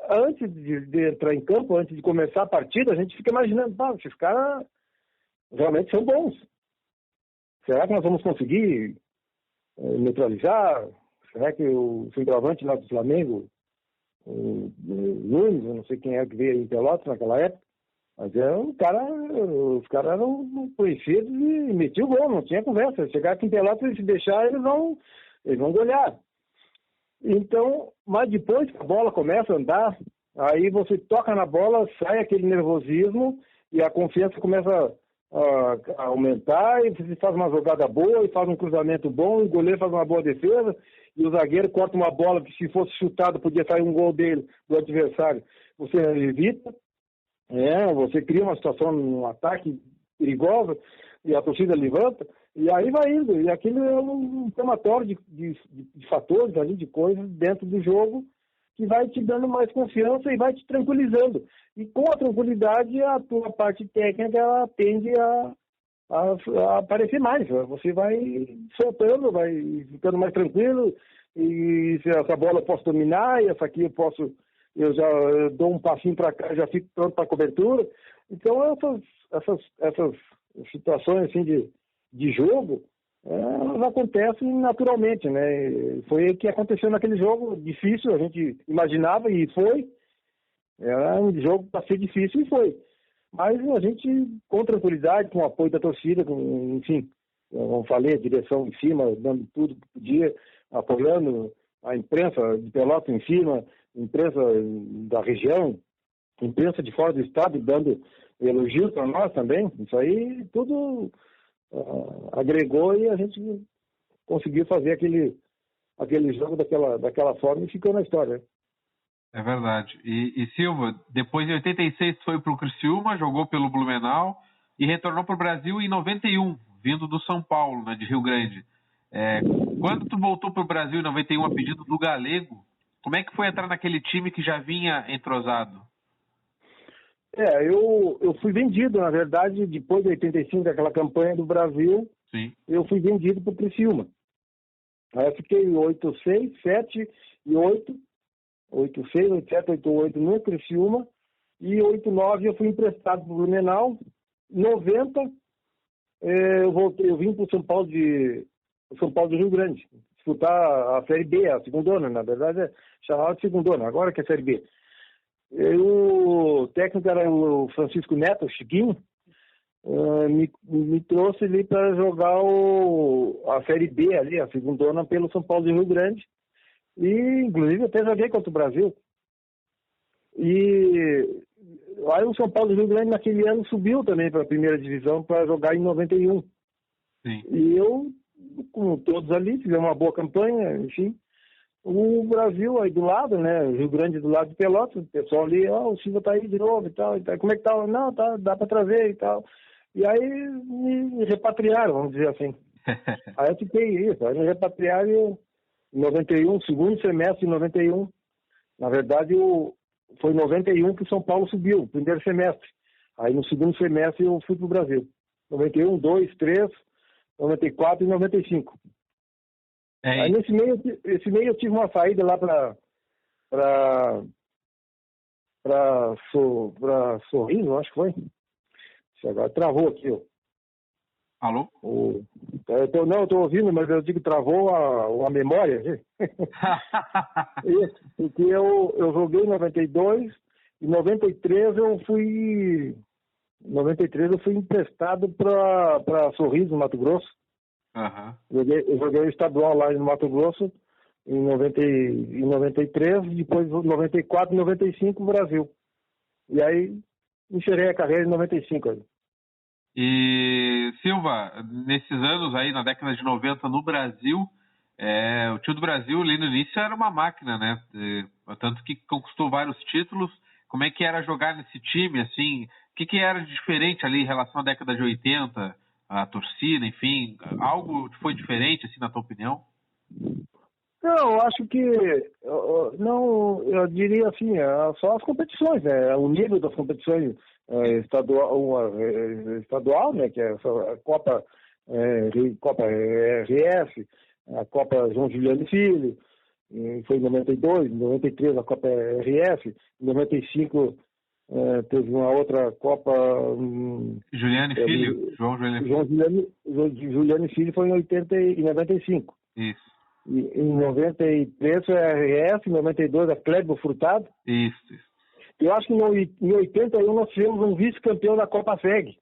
antes de entrar em campo, antes de começar a partida, a gente fica imaginando, esses caras realmente são bons. Será que nós vamos conseguir neutralizar? Será que o centroavante lá do Flamengo, o Nunes, eu não sei quem é que veio em Pelotas naquela época, mas os caras eram conhecidos e metiam o gol, não tinha conversa. Chegar aqui em Pelotas e se deixar, eles vão golear. Então, mas depois que a bola começa a andar, aí você toca na bola, sai aquele nervosismo e a confiança começa a aumentar, e você faz uma jogada boa e faz um cruzamento bom, e o goleiro faz uma boa defesa, e o zagueiro corta uma bola que, se fosse chutado, podia sair um gol do adversário. Você evita, você cria uma situação, um ataque perigosa, e a torcida levanta, e aí vai indo. E aquilo é um somatório de fatores ali, de coisas dentro do jogo, que vai te dando mais confiança e vai te tranquilizando. E com a tranquilidade, a tua parte técnica, ela tende a aparecer mais. Você vai soltando, vai ficando mais tranquilo, e se essa bola eu posso dominar, e essa aqui eu já dou um passinho para cá, já fico pronto para a cobertura. Então, essas situações assim de jogo, elas acontecem naturalmente, né? Foi o que aconteceu naquele jogo difícil, a gente imaginava, e foi. Era um jogo para ser difícil e foi. Mas a gente, com tranquilidade, com o apoio da torcida, enfim, como falei, a direção em cima, dando tudo que podia, apoiando a imprensa de Pelotas em cima, imprensa da região, imprensa de fora do estado, dando elogios para nós também. Isso aí tudo agregou e a gente conseguiu fazer aquele jogo daquela forma e ficou na história. É verdade. E Silva, depois de 86 foi para o Criciúma, jogou pelo Blumenau e retornou para o Brasil em 91, vindo do São Paulo, né, de Rio Grande. Quando tu voltou para o Brasil em 91 a pedido do Galego, como é que foi entrar naquele time que já vinha entrosado? Eu fui vendido, na verdade, depois de 85, daquela campanha do Brasil. Sim. Eu fui vendido para o Criciúma. Aí eu fiquei 86, 7 e 8, 86, 87, 88 no Criciúma, e 89 eu fui emprestado para o Blumenau. 90 eu vim para o São Paulo do Rio Grande, disputar a Série B, a segundona, na verdade é chamada de segundona, agora que é Série B. O técnico era o Francisco Neto, o Chiquinho, me trouxe ali para jogar a Série B ali, a segundona, pelo São Paulo do Rio Grande, e inclusive até joguei contra o Brasil. E aí o São Paulo do Rio Grande naquele ano subiu também para a primeira divisão para jogar em 91. Sim. E eu, como todos ali, fizemos uma boa campanha, enfim. O Brasil aí do lado, né? O Rio Grande do lado de Pelotas, o pessoal ali, o Silva tá aí de novo e tal. Como é que tá? Não, tá, dá para trazer e tal. E aí me repatriaram, vamos dizer assim. Aí eu fiquei isso, aí me repatriaram em 91, segundo semestre de 91. Na verdade, foi em 91 que o São Paulo subiu, primeiro semestre. Aí no segundo semestre eu fui pro Brasil. 91, 2, 3, 94 e 95. Aí nesse meio eu tive uma saída lá para Sorriso, acho que foi. Agora travou aqui, ó. Alô? Eu tô ouvindo, mas eu digo travou a memória. Isso, porque eu joguei em 92, em 93 eu fui emprestado para Sorriso, no Mato Grosso. Uhum. Eu joguei o estadual lá no Mato Grosso em 93, depois em 94 e 95 no Brasil. E aí encerrei a carreira em 95. Aí. E Silva, nesses anos aí, na década de 90 no Brasil, o time do Brasil ali no início era uma máquina, né? Tanto que conquistou vários títulos. Como é que era jogar nesse time, assim? O que era de diferente ali em relação à década de 80? A torcida, enfim, algo foi diferente, assim, na tua opinião? Não, eu acho que, eu diria assim, só as competições, né? O nível das competições estadual, né? Que é a Copa RS, a Copa João Juliano Filho, foi em 92, em 93 a Copa RS, em 95 teve uma outra Copa... Juliano Filho, Juliano Filho foi em 95. Isso. E, em 93 foi a RS, em 92 a Cléber Furtado. Isso. Eu acho que em 81 nós tivemos um vice-campeão da Copa FEG.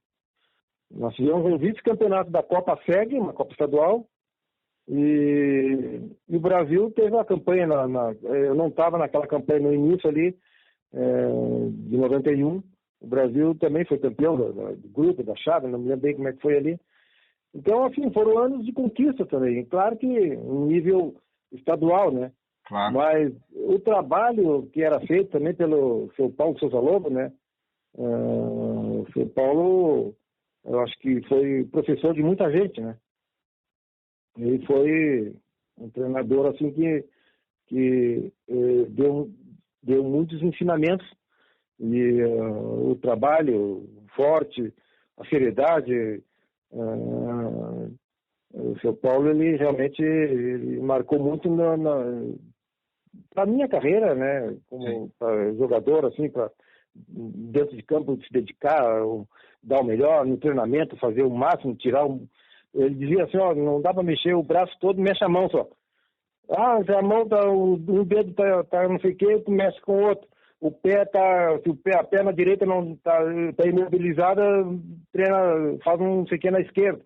Nós tivemos um vice-campeonato da Copa FEG, uma Copa estadual. E o Brasil teve uma campanha, eu não estava naquela campanha no início ali, de 91, o Brasil também foi campeão do grupo, da chave, não me lembro bem como é que foi ali. Então, assim, foram anos de conquista também. Claro que um nível estadual, né? Claro. Mas o trabalho que era feito também pelo seu Paulo Souza Lobo, né? O seu Paulo, eu acho que foi professor de muita gente, né? Ele foi um treinador, assim, que deu muitos ensinamentos, e o trabalho forte, a seriedade, o seu Paulo, ele realmente marcou muito para minha carreira, né, como jogador, assim, para dentro de campo se dedicar, dar o melhor no treinamento, fazer o máximo, ele dizia assim, não dá para mexer o braço todo, mexe a mão só. Se a mão tá, um dedo tá não sei o que, tu mexe com o outro. a perna direita não tá imobilizada, treina, faz um não sei o que na esquerda.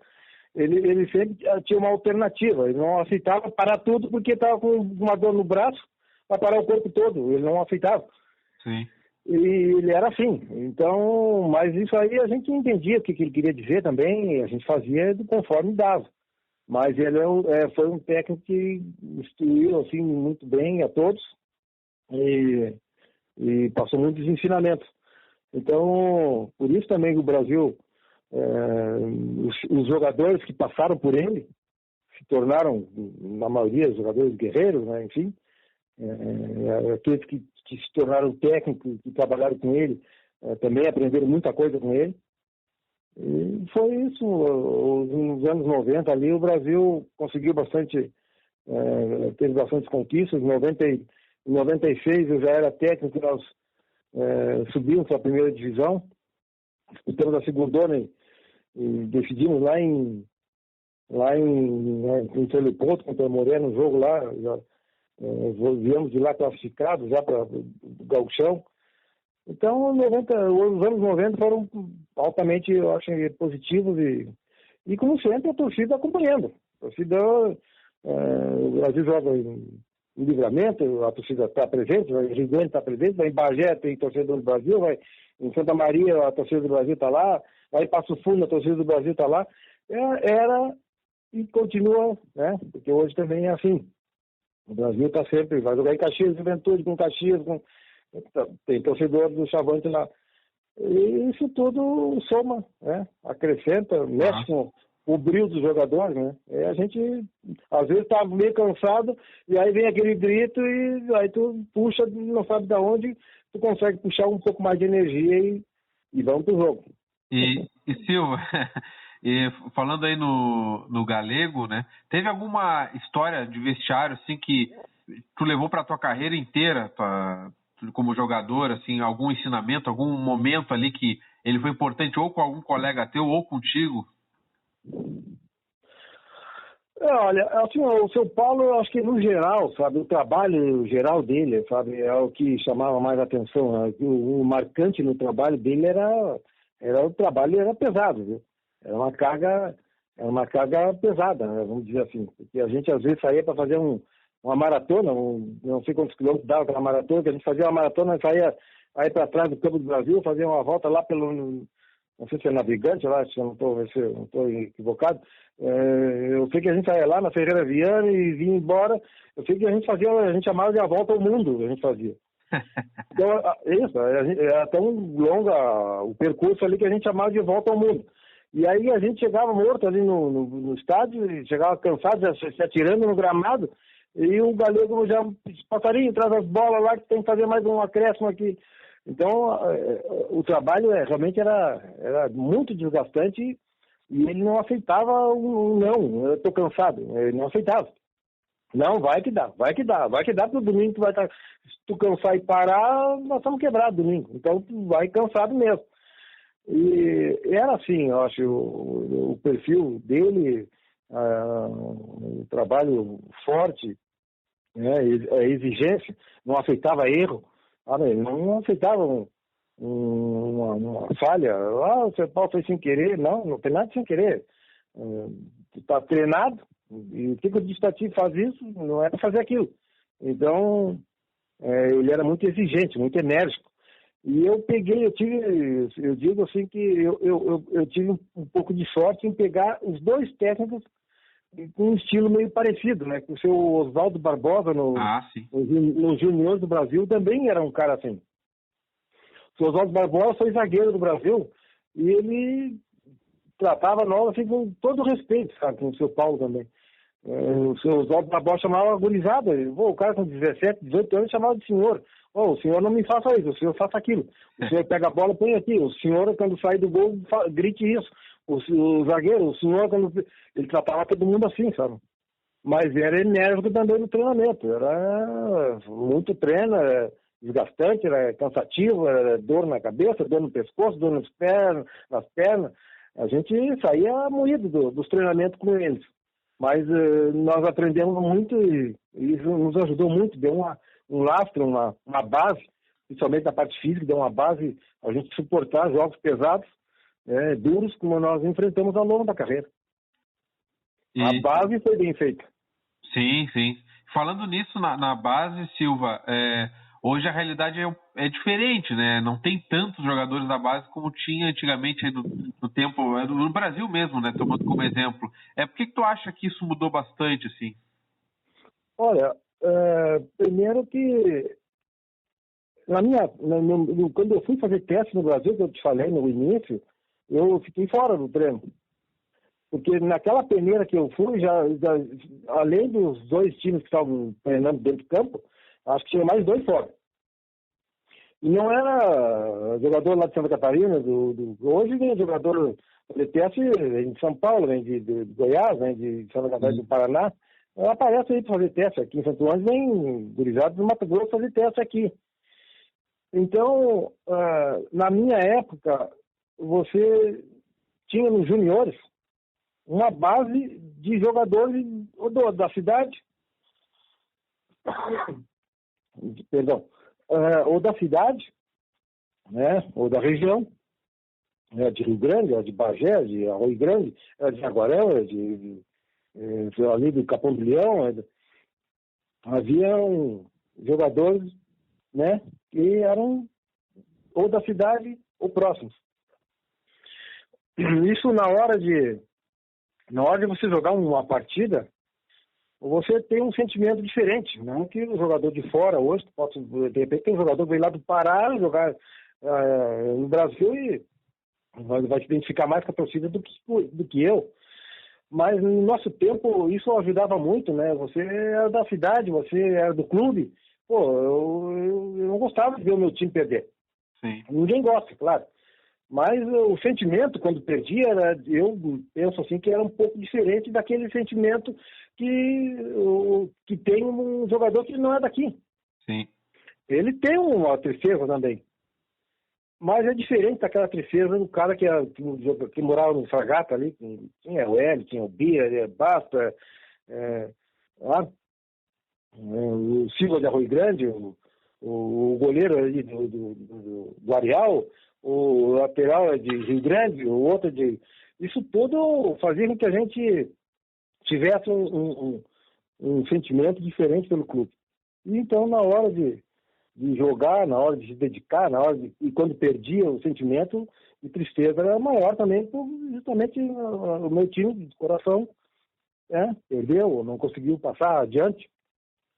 Ele sempre tinha uma alternativa, ele não aceitava parar tudo porque estava com uma dor no braço para parar o corpo todo, ele não aceitava. Sim. E ele era assim, então, mas isso aí a gente entendia o que ele queria dizer também, e a gente fazia conforme dava. Mas ele foi um técnico que instruiu assim, muito bem a todos e passou muitos ensinamentos. Então, por isso também o Brasil, os jogadores que passaram por ele se tornaram, na maioria, jogadores guerreiros, né? Enfim, aqueles que se tornaram técnicos, que trabalharam com ele, também aprenderam muita coisa com ele. E foi isso, nos anos 90 ali o Brasil conseguiu teve bastante conquistas. Em 96 eu já era técnico, nós subimos para a primeira divisão, disputamos a segundona e decidimos lá em Teleponto contra o Moreno, no jogo lá, viemos de lá classificados já para o Gauchão. Então, os anos 90 foram altamente, eu acho, positivos e como sempre, a torcida acompanhando. A torcida, o Brasil joga em Livramento, a torcida está presente, em Rio Grande está presente, vai em Bagé tem torcedor do Brasil, vai em Santa Maria a torcida do Brasil está lá, vai em Passo Fundo a torcida do Brasil está lá. Era e continua, né? Porque hoje também é assim. O Brasil está sempre, vai jogar em Caxias, Juventude com Caxias, tem torcedor do Chavante lá. E isso tudo soma, né? Acrescenta, mexe com o brilho dos jogadores, né? A gente, às vezes, tá meio cansado, e aí vem aquele grito, e aí tu puxa, não sabe de onde, tu consegue puxar um pouco mais de energia e vamos pro jogo. E Silva, e falando aí no Galego, né? Teve alguma história de vestiário, assim, que tu levou pra tua carreira inteira, como jogador, assim, algum ensinamento, algum momento ali que ele foi importante ou com algum colega teu ou contigo? Olha, assim, o São Paulo, eu acho que no geral, sabe, o trabalho geral dele, sabe, é o que chamava mais atenção, né? O marcante no trabalho dele era o trabalho era pesado, viu? Era uma carga pesada, né? Vamos dizer assim, porque a gente às vezes saía para fazer uma maratona, não sei quantos quilômetros dava aquela maratona, que a gente fazia uma maratona, saía aí para trás do Campo do Brasil, fazia uma volta lá não sei se é Navegante lá, se eu não estou equivocado. Eu sei que a gente saía lá na Ferreira Viana e vinha embora. Eu sei que a gente chamava de a volta ao mundo, a gente fazia. Então, isso, era tão longa o percurso ali que a gente chamava de volta ao mundo. E aí a gente chegava morto ali no estádio, chegava cansado, já se atirando no gramado, e o Galego já passarinho, traz as bolas lá que tem que fazer mais um acréscimo aqui. Então, o trabalho realmente era muito desgastante e ele não aceitava não, eu estou cansado, ele não aceitava. Não, vai que dá pro domingo tu vai estar, se tu cansar e parar, nós estamos quebrados domingo, então tu vai cansado mesmo. E era assim, eu acho, o perfil dele, o trabalho forte, né, a exigência, não aceitava erro. Ele não aceitava uma falha. O São Paulo foi sem querer. Não tem nada sem querer. Tu está treinado, e o que eu disse para ti, faz isso, não é para fazer aquilo. Então, ele era muito exigente, muito enérgico. E eu digo assim que eu tive um pouco de sorte em pegar os dois técnicos com um estilo meio parecido, né? Com o seu Oswaldo Barbosa nos juniores do Brasil também era um cara assim. O seu Oswaldo Barbosa foi zagueiro do Brasil e ele tratava nós assim com todo respeito, sabe? Com o seu Paulo também. O seu Oswaldo Barbosa chamava a gurizada. O cara com 17, 18 anos chamava de senhor. O senhor não me faça isso, o senhor faça aquilo. O senhor pega a bola, põe aqui. O senhor, quando sair do gol, grite isso. O zagueiro, o senhor, ele tratava todo mundo assim, sabe? Mas era enérgico também no treinamento. Era muito treino, era desgastante, era cansativo, era dor na cabeça, dor no pescoço, dor nas pernas. A gente saía moído dos treinamentos com eles. Mas nós aprendemos muito e isso nos ajudou muito, deu um lastro, uma base principalmente na parte física, deu uma base a gente suportar jogos pesados, duros, como nós enfrentamos ao longo da carreira. A base foi bem feita. Sim, sim. Falando nisso, na base, Silva, hoje a realidade é diferente, né? Não tem tantos jogadores da base como tinha antigamente aí no tempo, no Brasil mesmo, né? Tomando como exemplo. Por que tu acha que isso mudou bastante, assim? Olha, primeiro que quando eu fui fazer teste no Brasil, que eu te falei no início, eu fiquei fora do treino. Porque naquela peneira que eu fui, além dos 2 times que estavam treinando dentro do campo, acho que tinha mais 2 fora. E não era jogador lá de Santa Catarina, hoje vem jogador de teste em São Paulo, vem de Goiás, vem de Santa Catarina do Paraná. Ela aparece aí para fazer teste aqui em Santo Ângelo, vem gurizado do Mato Grosso fazer teste aqui. Então, na minha época, você tinha nos juniores uma base de jogadores da cidade, perdão, ou da cidade, né, ou da região, de Rio Grande, de Bagé, de Arroio Grande, de Jaguarão, ali do Capão do Leão. Haviam jogadores, né, que eram ou da cidade ou próximos. Isso na hora de você jogar uma partida, você tem um sentimento diferente. Não que o jogador de fora hoje, de repente tem um jogador que vem lá do Pará jogar no Brasil e vai se identificar mais com a torcida do que eu. Mas no nosso tempo isso ajudava muito, né? Você era da cidade, você era do clube. Pô, eu não gostava de ver o meu time perder. Sim. Ninguém gosta, claro. Mas o sentimento, quando perdia, eu penso assim que era um pouco diferente daquele sentimento que tem um jogador que não é daqui. Sim. Ele tem uma tristeza também. Mas é diferente daquela tristeza do cara que morava no Fragata ali, tinha o Hélio, tinha o Bia, Basta, o Silva de Arroio Grande, o goleiro ali do Areal, o lateral de Rio Grande, o outro de... Isso tudo fazia com que a gente tivesse um sentimento diferente pelo clube. E então, na hora de jogar, na hora de se dedicar, e quando perdia, o sentimento de tristeza era maior também, justamente o meu time de coração perdeu, não conseguiu passar adiante.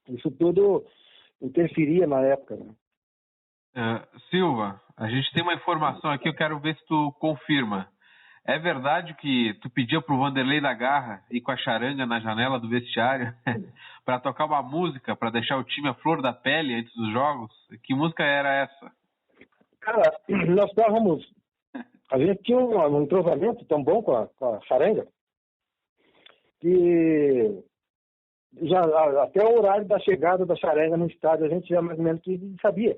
Isso tudo interferia na época, né? Silva, a gente tem uma informação aqui, eu quero ver se tu confirma. É verdade que tu pedia pro Vanderlei da Garra ir com a charanga na janela do vestiário para tocar uma música, para deixar o time à flor da pele antes dos jogos? Que música era essa? Cara, nós estávamos... A gente tinha um entrosamento tão bom com a charanga que já, até o horário da chegada da charanga no estádio a gente já mais ou menos que sabia.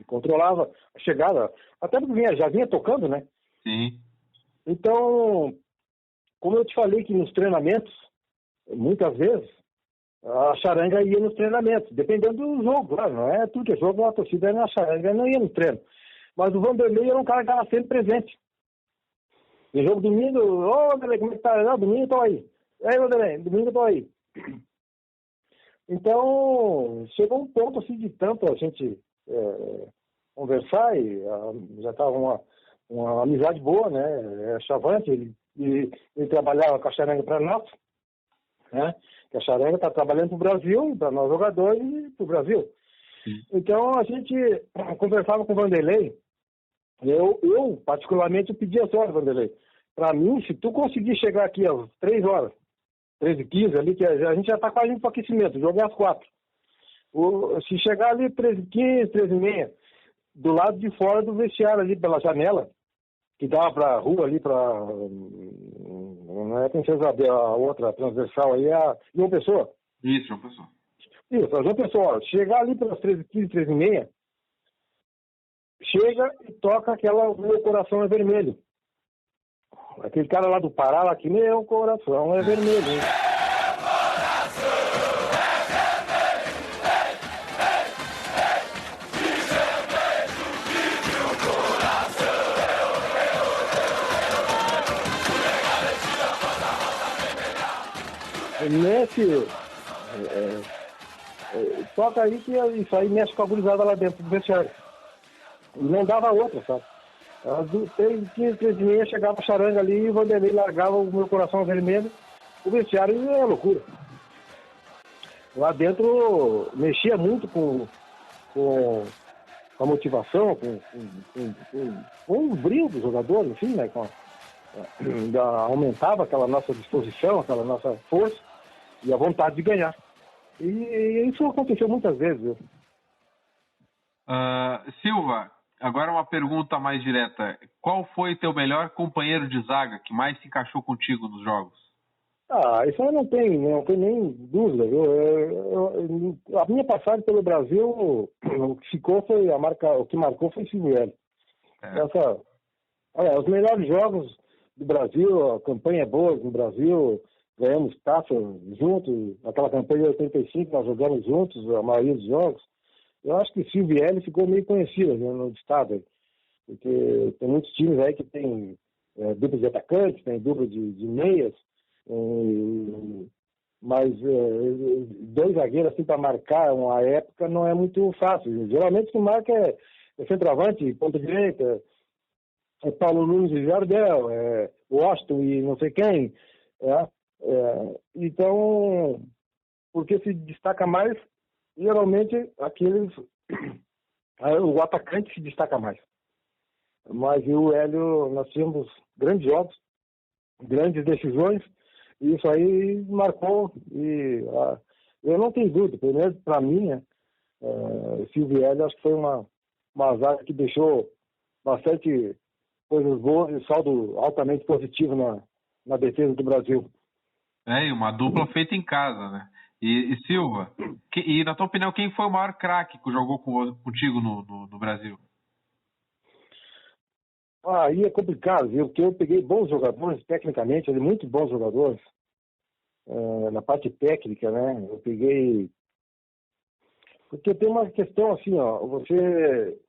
Controlava a chegada. Até porque já vinha tocando, né? Sim. Então, como eu te falei que nos treinamentos, muitas vezes, a charanga ia nos treinamentos, dependendo do jogo, claro, não é tudo que é jogo, a torcida na charanga não ia no treino. Mas o Vanderlei era um cara que estava sempre presente. No jogo domingo, Vanderlei, como é que tá? Não, domingo eu tô aí. Aí, Vanderlei, domingo eu tô aí. Então, chegou um ponto assim de tanto a gente conversar e já estava uma amizade boa, né? Chavante, ele trabalhava com a charanga para nós, né? Que a charanga está trabalhando para o Brasil, para nós jogadores e para o Brasil. Sim. Então a gente conversava com o Vanderlei. Eu particularmente, pedia as horas, Vanderlei. Para mim, se tu conseguir chegar aqui às 3 horas, 3h15 ali, que a gente já está quase indo para o aquecimento, o jogo é às 4. Se chegar ali 13h15, 13h30, do lado de fora do vestiário ali, pela janela, que dava para a rua ali, não é Princesa Isabel, a outra transversal aí, a João Pessoa. Isso, João Pessoa. Isso, a João Pessoa. Chegar ali pelas 13h15, 13h30, chega e toca aquela O Meu Coração é Vermelho. Aquele cara lá do Pará, lá que Meu Coração é Vermelho, hein? disse, toca aí que isso aí mexe com a gurizada lá dentro do vestiário. E não dava outra, sabe? Às 15, 13h30 chegava a charanga ali e o Vanderlei largava o meu coração vermelho. O vestiário é loucura. Lá dentro mexia muito com a motivação, com o brilho do jogador, enfim, né? Aumentava aquela nossa disposição, aquela nossa força e a vontade de ganhar. E isso aconteceu muitas vezes, viu? Silva, agora uma pergunta mais direta. Qual foi teu melhor companheiro de zaga que mais se encaixou contigo nos jogos? Isso aí não tem nem dúvida, viu? A minha passagem pelo Brasil, o que ficou foi o que marcou foi o Silvio. Os melhores jogos do Brasil, a campanha é boa no Brasil, ganhamos taça juntos, aquela campanha de 85 nós jogamos juntos, a maioria dos jogos. Eu acho que o Silvio ficou meio conhecido, né, no estado, porque tem muitos times aí que tem dupla de atacantes, tem dupla de meias, mas dois zagueiros assim para marcar uma época não é muito fácil. Geralmente quem marca é centroavante, ponta direita, é Paulo Nunes e Jardel, Washington e não sei quem. Então, porque se destaca mais, geralmente o atacante se destaca mais. Mas eu e o Hélio, nós tínhamos grandes jogos, grandes decisões, e isso aí marcou. Eu não tenho dúvida, pelo menos para mim, Silvio e Hélio, acho que foi uma zaga que deixou bastante coisas boas e saldo altamente positivo na defesa do Brasil. E uma dupla feita em casa, né? E Silva, e na tua opinião, quem foi o maior craque que jogou contigo no Brasil? Aí é complicado, viu? Porque eu peguei bons jogadores, tecnicamente, muito bons jogadores. Na parte técnica, né? Eu peguei... Porque tem uma questão assim, você...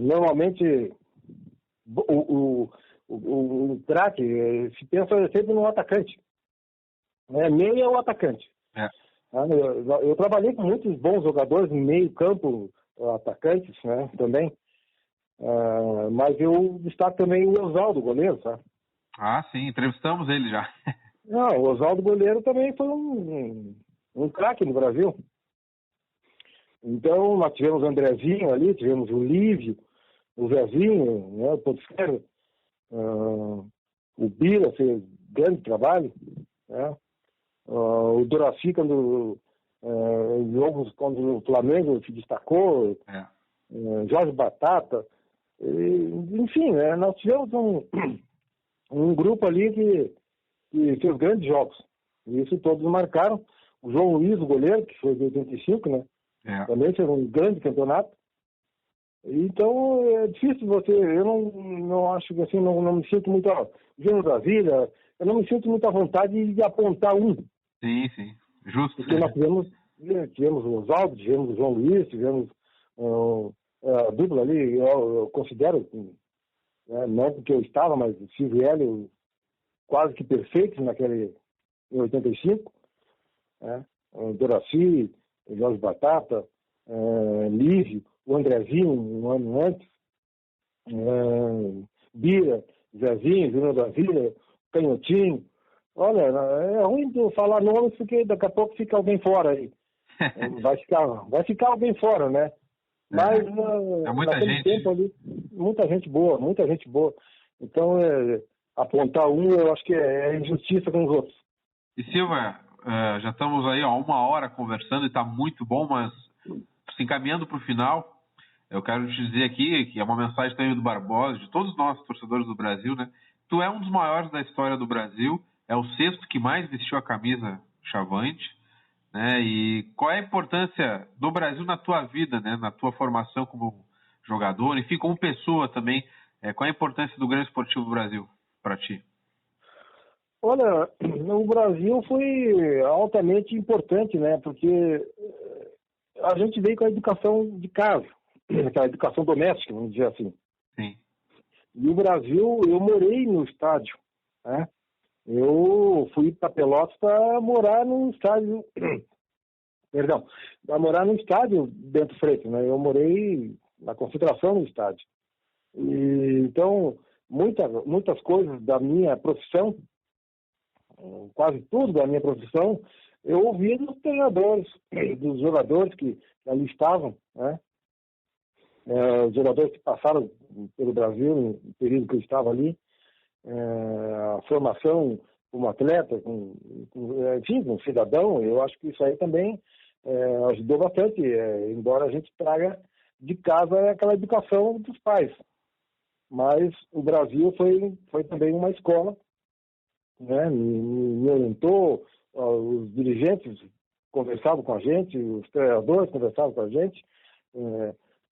normalmente, o craque se pensa sempre no atacante. Meio é o atacante. Eu trabalhei com muitos bons jogadores no meio campo, atacantes, né, também. Mas eu destaco também o Oswaldo, goleiro, sabe? Sim, entrevistamos ele já. Não, o Oswaldo goleiro também foi um craque no Brasil. Então, nós tivemos o Andrezinho ali, tivemos o Lívio, o Zezinho, né, o Potisqueiro, o Bila fez grande trabalho, né? O Doraci, quando o Flamengo se destacou, Jorge Batata, enfim, né, nós tivemos um grupo ali que fez grandes jogos. E isso todos marcaram. O João Luiz, o goleiro, que foi de 85, né? Também fez um grande campeonato. Então é difícil eu não acho que assim, não me sinto muito Júnior da Vida, eu não me sinto muito à vontade de apontar um. Sim, justo. Porque nós tivemos o Oswaldo, tivemos o João Luiz, tivemos a dupla ali, eu considero, não porque eu estava, mas o Silvio e Hélio quase que perfeitos em 85, né? O Doraci, o Jorge Batata, Lívio, o Andrezinho, um ano antes, Bira, Zezinho, Júnior da Vila, Canhotinho. Olha, é ruim de falar nomes porque daqui a pouco fica alguém fora aí. Vai ficar alguém fora, né? Mas muita gente. Tempo ali, muita gente boa. Então, apontar eu acho que é injustiça com os outros. E Silva, já estamos aí 1 hora conversando e está muito bom, mas se encaminhando para o final, eu quero te dizer aqui que é uma mensagem também do Barbosa, de todos nós, torcedores do Brasil, né? Tu é um dos maiores da história do Brasil, é o 6º que mais vestiu a camisa Chavante, né? E qual é a importância do Brasil na tua vida, né? Na tua formação como jogador, enfim, como pessoa também, qual é a importância do Grêmio Esportivo do Brasil para ti? Olha, o Brasil foi altamente importante, né? Porque a gente veio com a educação de casa, aquela educação doméstica, vamos dizer assim. Sim. E o Brasil, eu morei no estádio, né? Eu fui para Pelotas para morar num estádio, perdão, para morar num estádio Bento Freitas, né? Eu morei na concentração no estádio. E, então, muitas coisas da minha profissão, quase tudo da minha profissão, eu ouvi dos treinadores, dos jogadores que ali estavam, né? Os jogadores que passaram pelo Brasil no período que eu estava ali, a formação como atleta, enfim, como cidadão, eu acho que isso aí também ajudou bastante, embora a gente traga de casa aquela educação dos pais. Mas o Brasil foi também uma escola, né? Me orientou, os dirigentes conversavam com a gente, os treinadores conversavam com a gente,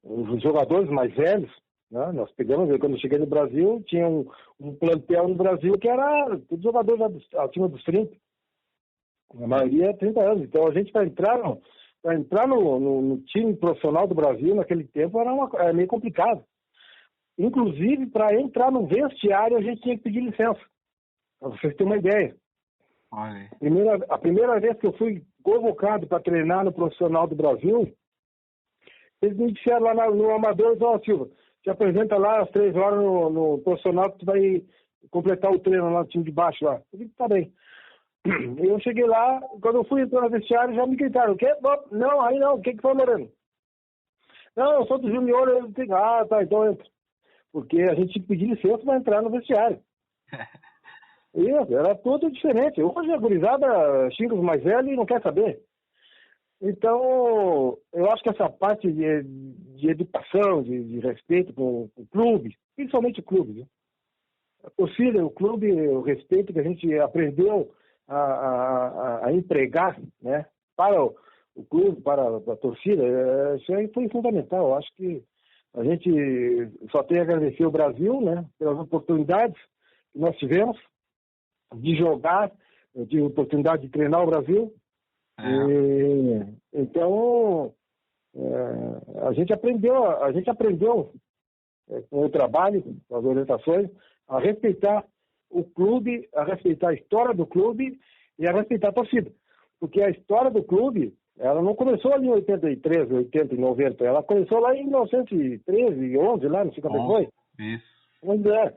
os jogadores mais velhos, né? Nós pegamos, quando eu cheguei no Brasil, tinha um plantel no Brasil que era todos jogadores acima dos 30, a maioria 30 anos. Então a gente para entrar no time profissional do Brasil naquele tempo era meio complicado. Inclusive, para entrar no vestiário, a gente tinha que pedir licença, para vocês terem uma ideia. Olha. A primeira vez que eu fui convocado para treinar no profissional do Brasil, eles me disseram lá no Amador, Silva, te apresenta lá às 3 horas no profissional que tu vai completar o treino lá no time de baixo lá. Eu disse, tá bem. Eu cheguei lá, quando eu fui entrar no vestiário, já me gritaram, o quê? Não, aí não, o que foi, Moreno? Não, eu sou do Júnior, eu digo, tá, então entra. Porque a gente tinha que pedir licença para entrar no vestiário. Isso, era tudo diferente. Hoje a gurizada xinga os mais velhos e não quer saber. Então, eu acho que essa parte de educação, de respeito com o clube, principalmente o clube, né? A torcida, o clube, o respeito que a gente aprendeu a empregar, né, para o clube, para a torcida, isso aí foi fundamental. Eu acho que a gente só tem a agradecer ao Brasil, né, pelas oportunidades que nós tivemos de jogar, eu tive a oportunidade de treinar o Brasil. Então, a gente aprendeu com o trabalho, com as orientações, a respeitar o clube, a respeitar a história do clube e a respeitar a torcida. Porque a história do clube, ela não começou ali em 83, 80 e 90, ela começou lá em 1913, 11, lá, não sei como foi. Isso. Onde é.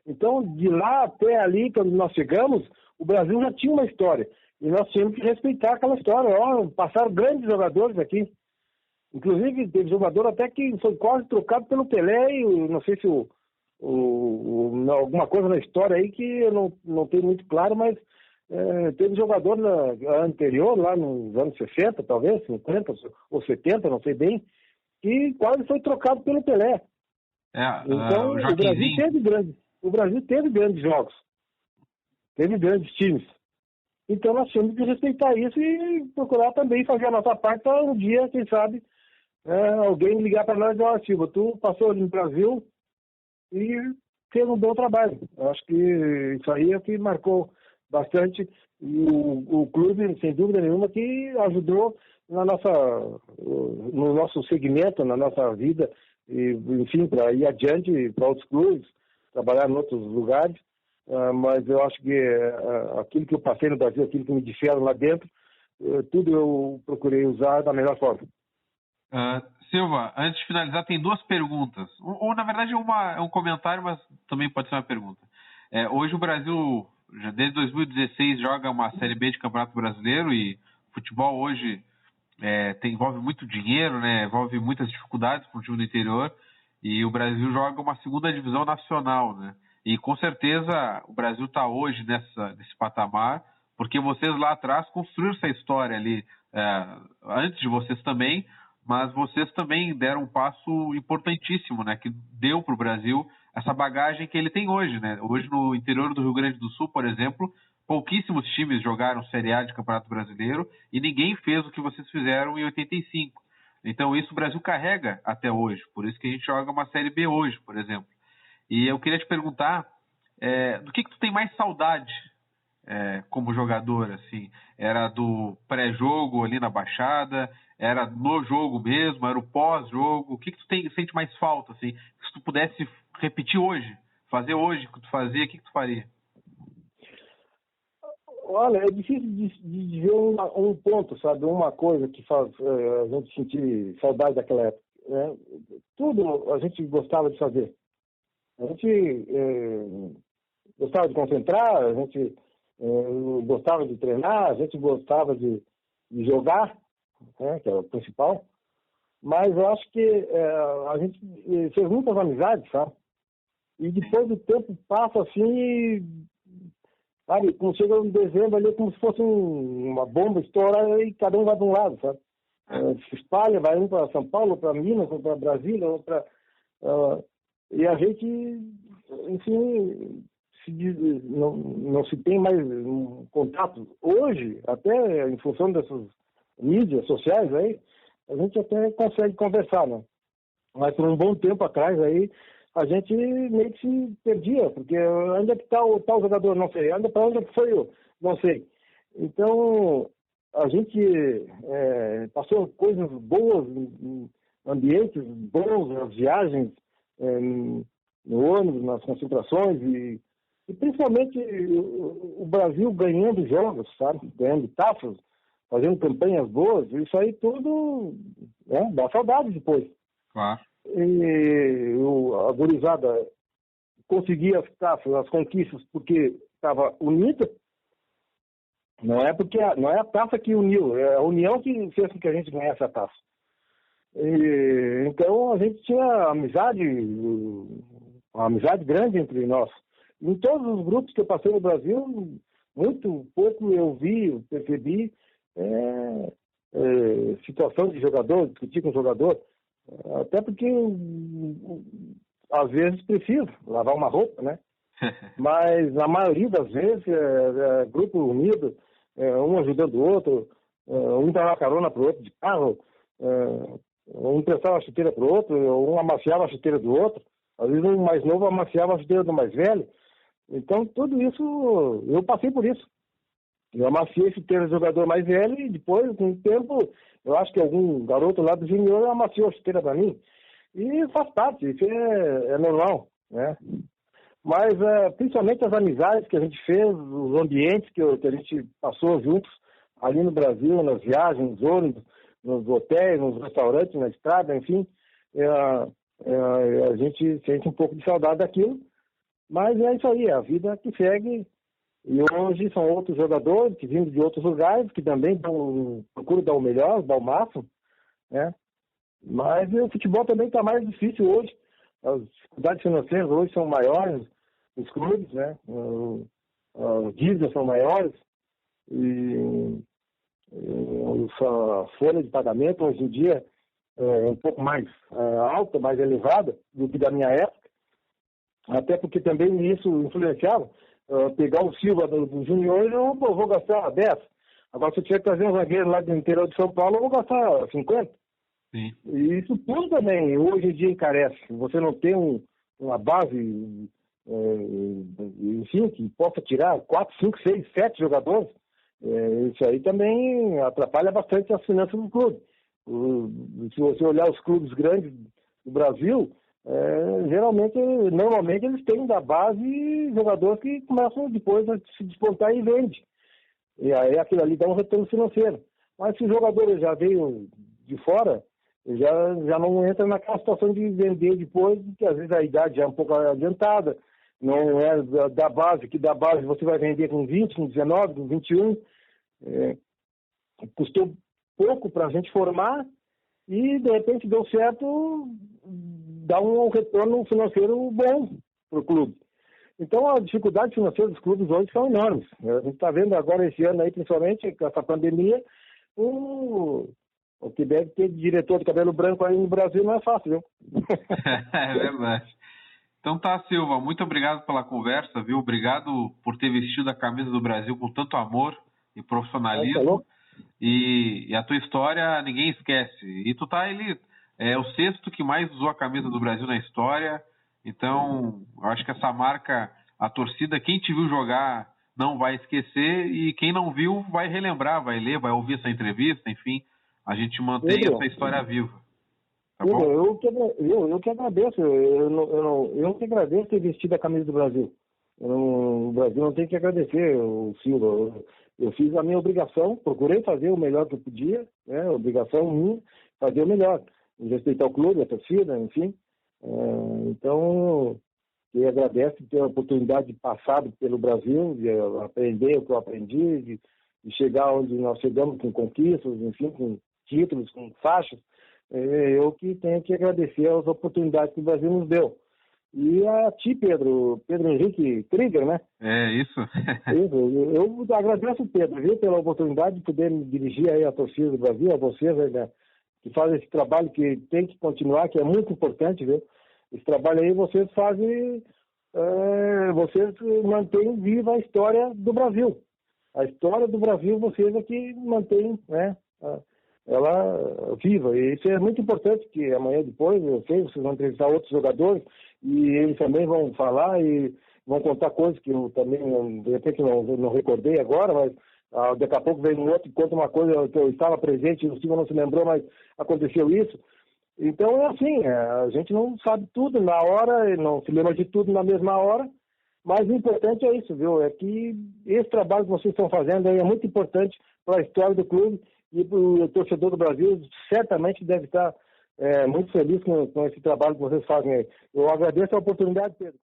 Então, de lá até ali, quando nós chegamos, o Brasil já tinha uma história. E nós tínhamos que respeitar aquela história. Passaram grandes jogadores aqui. Inclusive, teve jogador até que foi quase trocado pelo Pelé, e não sei se alguma coisa na história aí que eu não tenho muito claro, mas teve jogador anterior, lá nos anos 60, talvez, 50 ou 70, não sei bem, que quase foi trocado pelo Pelé. Então, o Brasil teve grandes jogos, teve grandes times. Então, nós temos que respeitar isso e procurar também fazer a nossa parte para um dia, quem sabe, alguém ligar para nós e dizer, Silva, tu passou ali no Brasil e fez um bom trabalho. Eu acho que isso aí é o que marcou bastante, e o clube, sem dúvida nenhuma, que ajudou no nosso segmento, na nossa vida, e, enfim, para ir adiante para outros clubes, trabalhar em outros lugares. Mas eu acho que aquilo que eu passei no Brasil, aquilo que me disseram lá dentro, tudo eu procurei usar da melhor forma. Silva, antes de finalizar, tem 2 perguntas. Ou na verdade, é um comentário, mas também pode ser uma pergunta. Hoje o Brasil, já desde 2016, joga uma Série B de Campeonato Brasileiro, e futebol hoje envolve muito dinheiro, né? Envolve muitas dificuldades para o time do interior, e o Brasil joga uma 2ª divisão nacional, né? E com certeza o Brasil está hoje nesse patamar, porque vocês lá atrás construíram essa história ali, antes de vocês também, mas vocês também deram um passo importantíssimo, né, que deu para o Brasil essa bagagem que ele tem hoje, né? Hoje no interior do Rio Grande do Sul, por exemplo, pouquíssimos times jogaram Série A de Campeonato Brasileiro e ninguém fez o que vocês fizeram em 85. Então isso o Brasil carrega até hoje, por isso que a gente joga uma Série B hoje, por exemplo. E eu queria te perguntar, do que tu tem mais saudade como jogador, assim? Era do pré-jogo ali na Baixada? Era no jogo mesmo? Era o pós-jogo? O que tu sente mais falta, assim? Se tu pudesse repetir hoje, fazer hoje o que tu fazia, o que tu faria? Olha, é difícil de dizer um ponto, sabe? Uma coisa que faz a gente sentir saudade daquela época, né? Tudo a gente gostava de fazer. A gente gostava de concentrar, a gente gostava de treinar, a gente gostava de jogar, né? Que é o principal. Mas eu acho que a gente fez muitas amizades, sabe? E depois do tempo passa assim, sabe? Como chega em dezembro ali, como se fosse uma bomba estoura e cada um vai de um lado, sabe? Se espalha, vai um para São Paulo, para Minas, ou para Brasília, ou para... e a gente, enfim, não se tem mais um contato. Hoje, até em função dessas mídias sociais aí, a gente até consegue conversar, né? Mas por um bom tempo atrás aí, a gente meio que se perdia, porque onde é que está o tal jogador? Não sei. Para onde é que foi eu? Não sei. Então, a gente passou coisas boas, ambientes bons, nas viagens, no ônibus, nas concentrações, e principalmente o Brasil ganhando jogos, sabe? Ganhando taças, fazendo campanhas boas, isso aí tudo dá saudade depois. Claro. E a gurizada conseguia as taças, as conquistas, porque estava unida. Não é a taça que uniu, é a união que fez com que a gente ganhasse a taça. Então a gente tinha uma amizade grande entre nós. Em todos os grupos que eu passei no Brasil, muito pouco eu percebi situação de jogador, discutir com o jogador. Até porque às vezes precisa lavar uma roupa, né? Mas na maioria das vezes grupo unido, um ajudando o outro, um dava carona pro outro de carro, um emprestava a chuteira pro outro, um amaciava a chuteira do outro, às vezes um mais novo amaciava a chuteira do mais velho. Então tudo isso, eu passei por isso. Eu amaciei a chuteira do jogador mais velho e depois, com o tempo, eu acho que algum garoto lá do junior amaciou a chuteira para mim. E faz parte, isso é normal, né? Mas principalmente as amizades que a gente fez, os ambientes que a gente passou juntos ali no Brasil, nas viagens, nos ônibus, nos hotéis, nos restaurantes, na estrada, enfim, a gente sente um pouco de saudade daquilo. Mas é isso aí, a vida que segue. E hoje são outros jogadores que vindo de outros lugares, que também procuram dar o melhor, dar o máximo, né? Mas o futebol também está mais difícil hoje. As dificuldades financeiras hoje são maiores, os clubes, né? As dívidas são maiores e a folha de pagamento hoje em dia é um pouco mais alta, mais elevada do que da minha época. Até porque também isso influenciava. Pegar o Silva do Júnior, eu vou gastar 10. Agora, se eu tiver que trazer um zagueiro lá do interior de São Paulo, eu vou gastar 50. Sim. E isso tudo também, hoje em dia, encarece. Você não tem uma base, enfim, que possa tirar 4, 5, 6, 7 jogadores. Isso aí também atrapalha bastante as finanças do clube. Se você olhar os clubes grandes do Brasil, normalmente eles têm da base jogadores que começam depois a se despontar e vende. E aí aquilo ali dá um retorno financeiro. Mas se o jogador já veio de fora, já não entra naquela situação de vender depois, porque às vezes a idade já é um pouco adiantada, não é da base, que da base você vai vender com 20, com 19, com 21. Custou pouco para a gente formar e de repente deu certo, dá um retorno financeiro bom para o clube. Então, a dificuldade financeira dos clubes hoje são enormes. A gente está vendo agora esse ano aí, principalmente, com essa pandemia, o que deve ter de diretor de cabelo branco aí no Brasil não é fácil, viu? É verdade. Então tá, Silva, muito obrigado pela conversa, viu? Obrigado por ter vestido a camisa do Brasil com tanto amor e profissionalismo. E a tua história ninguém esquece. E tu tá o sexto que mais usou a camisa do Brasil na história. Então, eu acho que essa marca, a torcida, quem te viu jogar não vai esquecer, e quem não viu vai relembrar, vai ler, vai ouvir essa entrevista, enfim, a gente mantém essa história viva. Tá bom? Eu que agradeço, eu que agradeço ter vestido a camisa do Brasil. O Brasil não tem que agradecer o Silva. Eu fiz a minha obrigação, procurei fazer o melhor que eu podia, né? Obrigação minha, fazer o melhor, respeitar o clube, a torcida, enfim. Então, eu agradeço ter a oportunidade de passar pelo Brasil, de aprender o que eu aprendi, de chegar onde nós chegamos com conquistas, enfim, com títulos, com faixas. Eu que tenho que agradecer as oportunidades que o Brasil nos deu. E a ti, Pedro Henrique Krieger, né? É isso. Eu agradeço, Pedro, viu, pela oportunidade de poder me dirigir aí à torcida do Brasil, a vocês, né, que fazem esse trabalho que tem que continuar, que é muito importante, viu? Esse trabalho aí vocês fazem, vocês mantêm viva a história do Brasil. A história do Brasil vocês aqui mantêm, né, ela viva. E isso é muito importante, porque amanhã depois, eu sei, vocês vão entrevistar outros jogadores e eles também vão falar e vão contar coisas que eu também, de repente, não recordei agora, mas daqui a pouco vem um outro e conta uma coisa que eu estava presente e o Silva não se lembrou, mas aconteceu isso. Então é assim, a gente não sabe tudo na hora, não se lembra de tudo na mesma hora, mas o importante é isso, viu? É que esse trabalho que vocês estão fazendo aí é muito importante para a história do clube e o torcedor do Brasil certamente deve estar muito feliz com esse trabalho que vocês fazem aí. Eu agradeço a oportunidade, Pedro.